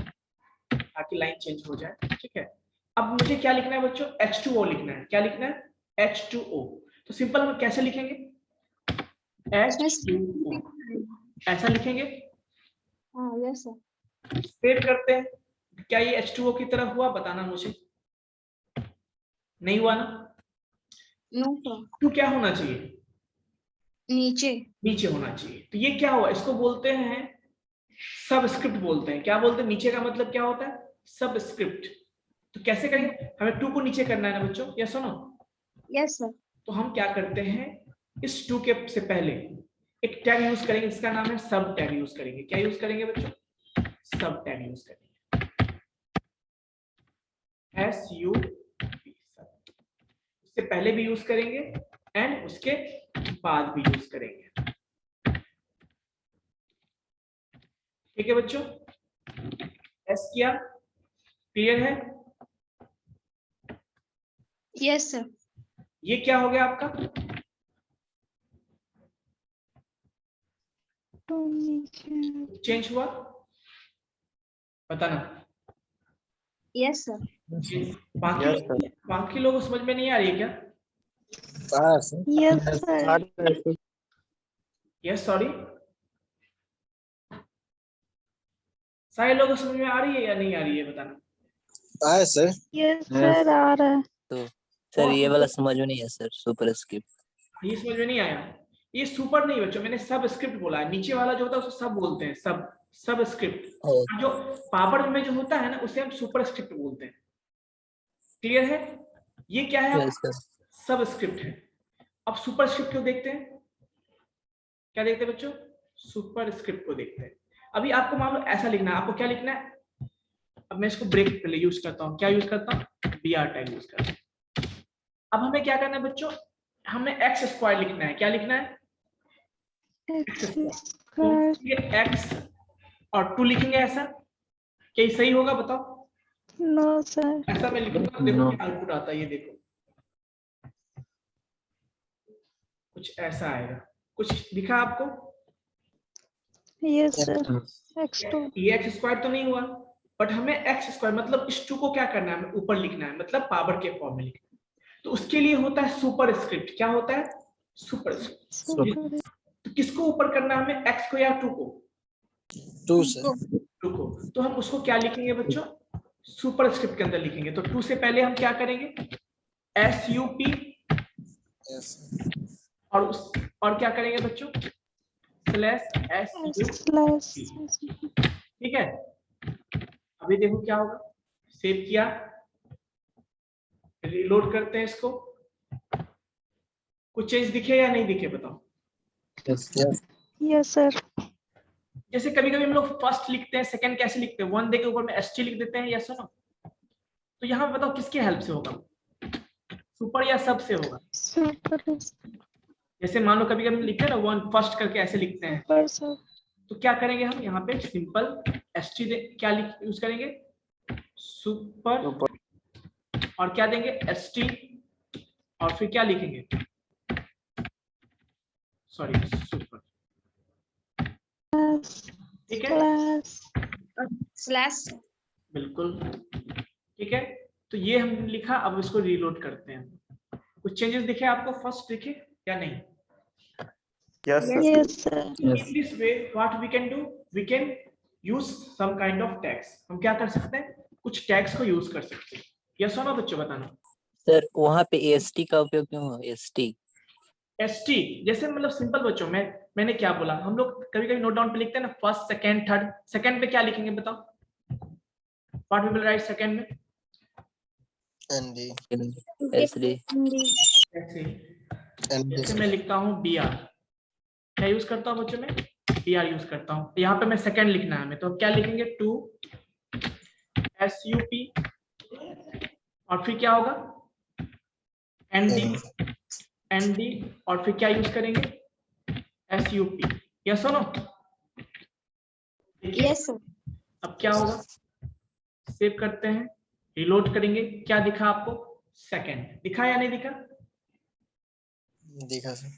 ताकि लाइन चेंज हो जाए, ठीक है। अब मुझे क्या लिखना है बच्चों? H2O लिखना है। क्या लिखना है? H2O। तो सिंपल हम कैसे लिखेंगे? H2O, ऐसा लिखेंगे। हाँ यस सर। सेव करते हैं। क्या ये H2O की तरह हुआ, बताना मुझे। नहीं हुआ ना? नो सर, टू क्या होना चाहिए? नीचे। नीचे होना चाहिए। तो ये क्या हुआ, इसको बोलते हैं सबस्क्रिप्ट बोलते हैं। क्या बोलते हैं? नीचे का मतलब क्या होता है? सबस्क्रिप्ट। तो कैसे करेंगे? हमें टू को नीचे करना है ना बच्चों, या सुनो। Yes sir. तो हम क्या करते हैं, इस टू के से पहले एक टैग यूज करेंगे, इसका नाम है सब टैग यूज करेंगे। क्या यूज करेंगे बच्चों? सब टैग यूज करेंगे। SUB, उससे पहले भी यूज करेंगे एंड उसके बाद भी यूज करेंगे। ठीक है बच्चों, एस किया, क्लियर है? Yes sir. ये क्या हो गया आपका? चेंज हुआ, बताना। Yes sir. बाकी लोगों को समझ में नहीं आ रही है क्या? हाँ sir. Yes, sir. Yes, sorry. सारे लोगों को समझ में आ रही है या नहीं आ रही है, बताना। हाँ सर। Yes, sir. आ रहा है। तो सर ये वाला समझ में नहीं है सर, सुपर स्क्रिप्ट। ये समझ में नहीं आया? ये सुपर नहीं बच्चों, मैंने सब स्क्रिप्ट बोला है। नीचे वाला जो होता है उसको सब बोलते हैं, सब स्क्रिप्ट। जो पावर में जो होता है ना, उसे हम सुपर स्क्रिप्ट बोलते हैं। क्लियर है? ये क्या है? Yes sir. सब स्क्रिप्ट है। अब सुपर स्क्रिप्ट को देखते हैं। क्या देखते हैं बच्चों? सुपर स्क्रिप्ट को देखते हैं। अभी आपको मान लो ऐसा लिखना है, आपको क्या लिखना है? अब मैं इसको ब्रेक के लिए यूज करता हूँ। क्या यूज करता हूँ? BR टैग यूज करता हूँ। अब हमें क्या करना है बच्चों? हमें x स्क्वायर लिखना है। क्या लिखना है? X तो square. ये x और 2 लिखेंगे ऐसा। क्या ये सही होगा, बताओ? No, sir. ऐसा मैं लिखूंगा, देखो क्या आउटपुट आता है। ये देखो, कुछ ऐसा आएगा। कुछ दिखा आपको? Yes, sir. X2. ये x स्क्वायर तो नहीं हुआ, बट हमें x स्क्वायर मतलब इस 2 को क्या करना है? हमें ऊपर लिखना है, मतलब पावर के फॉर्म में लिखना है। तो उसके लिए होता है सुपर स्क्रिप्ट। क्या होता है? Super script. Super. तो किसको ऊपर करना है हमें? x को या 2 को? 2 सर। 2 को। तो हम उसको क्या लिखेंगे बच्चों? सुपर स्क्रिप्ट के अंदर लिखेंगे। तो 2 से पहले हम क्या करेंगे? SUP, और क्या करेंगे बच्चों? /SUP। Slash. ठीक है, अभी देखो क्या होगा। सेव किया, रिलोड करते हैं इसको। कुछ चेंज दिखे या नहीं दिखे, बताओ? Yes, sir. जैसे कभी कभी हम लोग फर्स्ट लिखते हैं, सेकंड कैसे लिखते हैं? 1 दे के ऊपर में ST लिख देते हैं, यस सुनो। तो यहाँ बताओ किसके हेल्प से होगा? सुपर या सब से होगा? Super. जैसे मान लो कभी कभी लिखते हैं ना 1 फर्स्ट करके ऐसे लिखते हैं। Super, sir. तो क्या करेंगे हम यहाँ पे? सिंपल ST क्या यूज करेंगे? सुपर। और क्या देंगे? ST, और फिर क्या लिखेंगे? Sorry, super. ठीक है, स्लैश। बिल्कुल ठीक है। तो ये हम लिखा, अब इसको रीलोड करते हैं। कुछ चेंजेस दिखे आपको? फर्स्ट दिखे या नहीं? Yes, sir. Yes, sir. In this way, what we can do? We can use some kind of tags. हम क्या कर सकते हैं? कुछ टैग्स को यूज कर सकते हैं। यस और नो बच्चों, बताना। सर वहाँ पे AST का उपयोग क्यों हुआ? ST जैसे मतलब सिंपल बच्चों, मैंने क्या बोला? हम लोग कभी कभी नोट डाउन पे लिखते हैं ना, फर्स्ट, सेकंड, थर्ड। सेकंड पे क्या लिखेंगे बताओ? What we will write second में? ND। SD जैसे मैं लिखता हूँ BR, क्या यूज करता हूँ बच्चों में? BR यूज करता हूँ। यहाँ पे मैं सेकंड लिखना है हमें, तो क्या लिखेंगे? 2 SUP, और फिर क्या होगा? ND, और फिर क्या यूज करेंगे? SUP। यस और नो? Yes sir. अब क्या होगा? सेव करते हैं, रिलोड करेंगे। क्या दिखा आपको? सेकंड दिखा या नहीं दिखा? दिखा सर।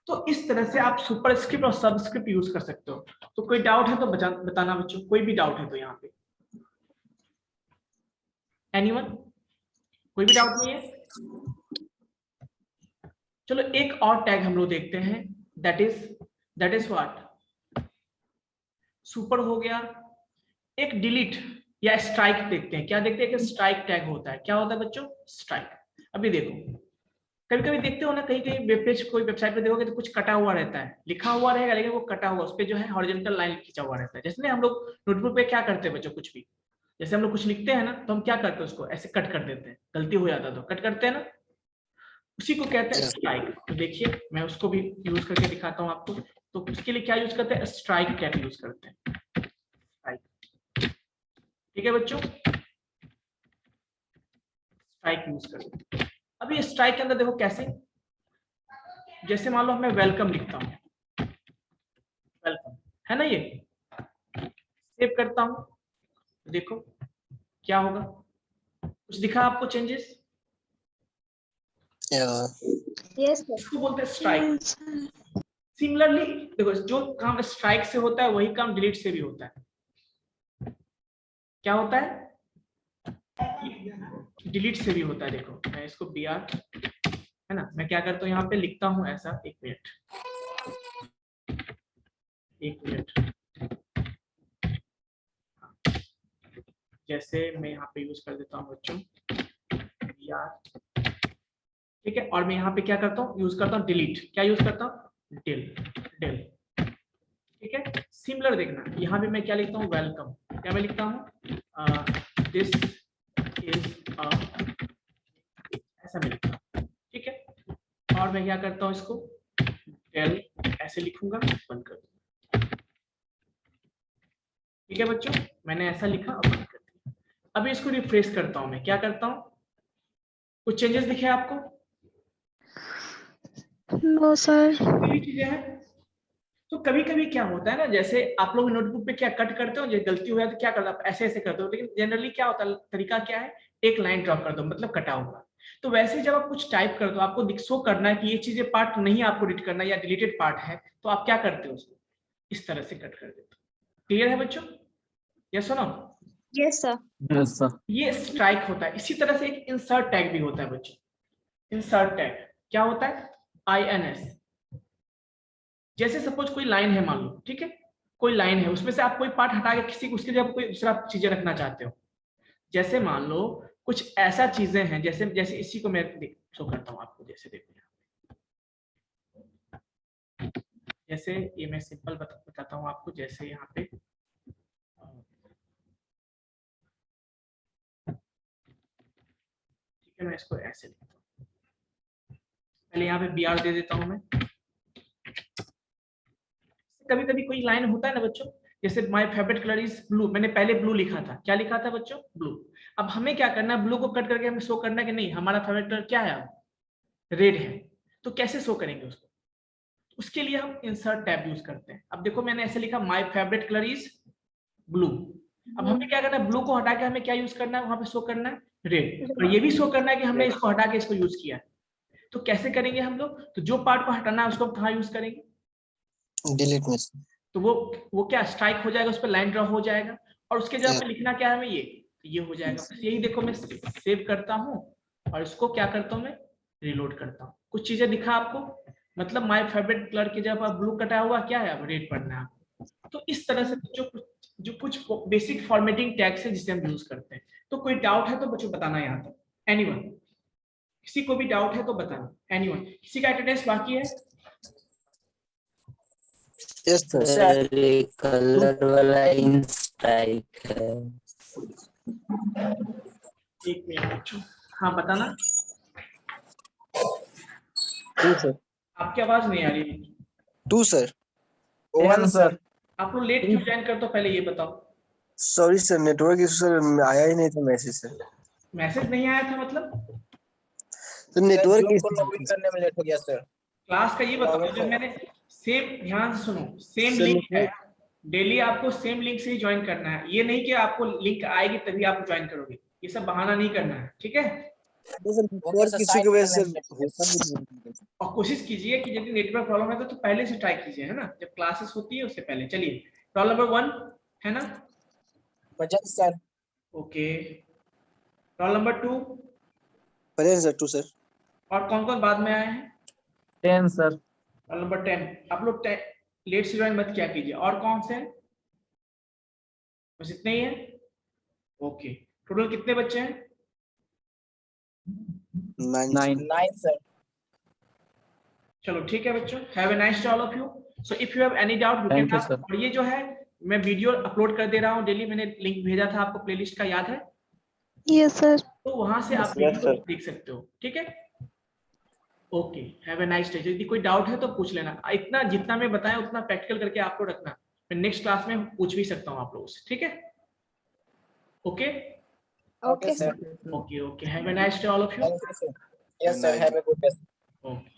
तो इस तरह से आप सुपर स्क्रिप्ट और सबस्क्रिप्ट यूज कर सकते हो। तो कोई डाउट है तो बताना बच्चों, कोई भी डाउट है तो यहाँ पे। एनीवन? कोई भी डाउट नहीं है? चलो एक और टैग हम लोग देखते हैं, दैट इज व्हाट? सुपर हो गया, एक डिलीट या स्ट्राइक देखते हैं। क्या देखते हैं कि स्ट्राइक टैग होता है। क्या होता है बच्चों? स्ट्राइक। अभी देखो, कभी कभी देखते हो ना, कहीं कहीं वेब पेज, कोई वेबसाइट पे देखोगे तो कुछ कटा हुआ रहता है, लिखा हुआ रहेगा लेकिन वो कटा हुआ, उस पे जो है हॉरिजॉन्टल लाइन खींचा हुआ रहता है। जैसे हम लोग नोटबुक पे क्या करते हैं बच्चों, कुछ भी जैसे हम लोग कुछ लिखते हैं ना, तो हम क्या करते हैं, उसको ऐसे कट कर देते हैं, गलती हो जाता है तो कट करते हैं ना, उसी को कहते हैं स्ट्राइक। तो देखिए मैं उसको भी यूज करके दिखाता हूँ आपको। तो उसके लिए क्या यूज करते हैं? स्ट्राइक टैग यूज करते हैं। ठीक है बच्चों, स्ट्राइक यूज करते हैं। अभी स्ट्राइक के अंदर देखो कैसे, जैसे मान लो मैं वेलकम लिखता हूँ, वेलकम है ना, ये सेव करता हूँ, देखो क्या होगा, कुछ दिखा आपको चेंजेस? Yes sir. इसको बोलते हैं स्ट्राइक। सिमिलरली देखो, जो काम स्ट्राइक से होता है वही काम डिलीट से भी होता है। क्या होता है? डिलीट से भी होता है। देखो मैं इसको br है ना, मैं क्या करता हूँ यहाँ पे लिखता हूँ ऐसा, एक मिनट, जैसे मैं यहाँ पे यूज कर देता हूँ बच्चों br, ठीक है, और मैं यहाँ पे क्या करता हूँ, यूज करता हूँ डिलीट। क्या यूज करता हूँ? डेल, ठीक है। सिमिलर देखना, यहाँ पे मैं क्या लिखता हूँ? वेलकम। क्या मैं लिखता हूँ? दिस इज ऐसा मैं लिखता हूँ, ठीक है। और मैं क्या करता हूँ, इसको डेल ऐसे लिखूंगा, बंद कर दूंगा। ठीक है बच्चों, मैंने ऐसा लिखा और बंद कर दिया। अभी इसको रिफ्रेश करता हूँ मैं, क्या करता हूँ, कुछ चेंजेस दिखे आपको? No sir. चीजें हैं। तो कभी कभी क्या होता है ना, जैसे आप लोग नोटबुक पे क्या कट करते हो, जो गलती हो जाए तो क्या करते हो, ऐसे ऐसे करते हो, लेकिन जनरली क्या होता है, तरीका क्या है, एक लाइन ड्रॉप कर दो, मतलब कटा हुआ। तो वैसे जब आप कुछ टाइप कर दो, आपको शो करना है कि ये चीजें पार्ट नहीं आपको एडिट करना या डिलीटेड पार्ट है, तो आप क्या करते हो, उसको इस तरह से कट कर देते हो। क्लियर है बच्चों? यस और no? Yes sir. Yes sir. ये स्ट्राइक होता है। इसी तरह से एक इंसर्ट टैग भी होता है बच्चों। इंसर्ट टैग क्या होता है? INS। जैसे सपोज कोई लाइन है, मान लो, ठीक है, कोई लाइन है, उसमें से आप कोई पार्ट हटा के किसी उसके जगह कोई दूसरा चीजें रखना चाहते हो। जैसे मान लो कुछ ऐसा चीजें हैं, जैसे जैसे इसी को मैं शो करता हूँ आपको, जैसे देखो जैसे ये मैं सिंपल बताता हूँ आपको। जैसे यहाँ पे ठीक है, मैं इसको ऐसे लिखता हूँ, पहले यहाँ पे BR दे देता हूँ मैं। कभी कभी कोई लाइन होता है ना बच्चों, जैसे my favourite colour is blue, मैंने पहले ब्लू लिखा था। क्या लिखा था बच्चों? ब्लू। अब हमें क्या करना है, ब्लू को कट करके हमें शो करना है कि नहीं, हमारा फेवरेट कलर क्या है, रेड है। तो कैसे शो करेंगे उसको? उसके लिए हम इंसर्ट टैब यूज करते हैं। अब देखो मैंने ऐसे लिखा, my favourite colour is blue. अब हमें क्या करना है, ब्लू को हटा के हमें क्या यूज करना है, वहां पे शो करना है रेड, और ये भी शो करना है कि हमने इसको हटा के इसको यूज किया। तो कैसे करेंगे हम लोग? तो जो पार्ट को हटाना है उसको कहाँ यूज करेंगे? डिलीट में। तो वो क्या स्ट्राइक हो जाएगा, उस पर लाइन ड्रॉ हो जाएगा, और उसके जगह पे लिखना क्या है हमें, ये हो जाएगा। यही देखो मैं सेव करता हूँ और इसको क्या करता हूँ, मैं रिलोड करता हूँ। कुछ चीजें दिखा आपको, मतलब माय फेवरेट कलर की जगह ब्लू कटा हुआ, क्या है, अब रेड पढ़ना है। तो इस तरह से जो कुछ बेसिक फॉर्मेटिंग टैग्स है जिसे हम यूज करते हैं। तो कोई डाउट है तो बच्चों बताना यहाँ तक। एनीवन? किसी को भी डाउट है तो बताना। एनीवन? किसी का अटेंडेंस बाकी है? Yes sir. सर कलर वाला इंस्ट्राइक है। एक मिनट, हाँ बताना। सर। आपकी आवाज नहीं आ रही। 2 सर। 1 सर। आप लोग लेट क्यों ज्वाइन करते हो, पहले ये बताओ। Sorry sir, network issue sir, आया ही नहीं था मैसेज सर। मैसेज नहीं आया था मतलब? तो नेटवर्क को लॉगिन करने में लेट हो गया सर। क्लास का ये बताओ, जो मैंने सेम, ध्यान से सुनो, सेम लिंक है, डेली आपको सेम लिंक से ही ज्वाइन करना है। ये नहीं कि आपको लिंक आएगी तभी आप ज्वाइन करोगे, ये सब बहाना नहीं करना है, ठीक है। नेटवर्क इशू की वजह से होता नहीं। और कोशिश कीजिए कि यदि नेटवर्क प्रॉब्लम है तो पहले से ट्राई कीजिए, है ना, जब क्लासेस होती है उससे पहले। चलिए, रोल नंबर 1 है ना? Bajaj sir. Okay, roll number 2 परेन सर, 2 सर। और कौन कौन बाद में आए हैं? 10 सर। Roll number 10। आप लोग लेट से ज्वाइन मत किया कीजिए। और कौन से हैं? बस इतने ही है। ओके, टोटल कितने बच्चे हैं? 9 सर। चलो ठीक है बच्चों, have a nice day all of you. So if you have any doubt you Thank can you, ask. sir. और ये जो है मैं वीडियो अपलोड कर दे रहा हूँ डेली, मैंने लिंक भेजा था आपको प्लेलिस्ट का, याद है? Yes, sir. तो वहां से आप Yes, वीडियो sir. देख सकते हो, ठीक है? Okay, have a nice day. यदि कोई डाउट है तो पूछ लेना, इतना जितना मैं बताया उतना प्रैक्टिकल करके आपको रखना, मैं नेक्स्ट क्लास में पूछ भी सकता हूँ आप लोगों से, ठीक है? Okay Okay, sir. Okay, have a nice day all of you. Thank you, sir. Yes, sir. Have a good day. Okay.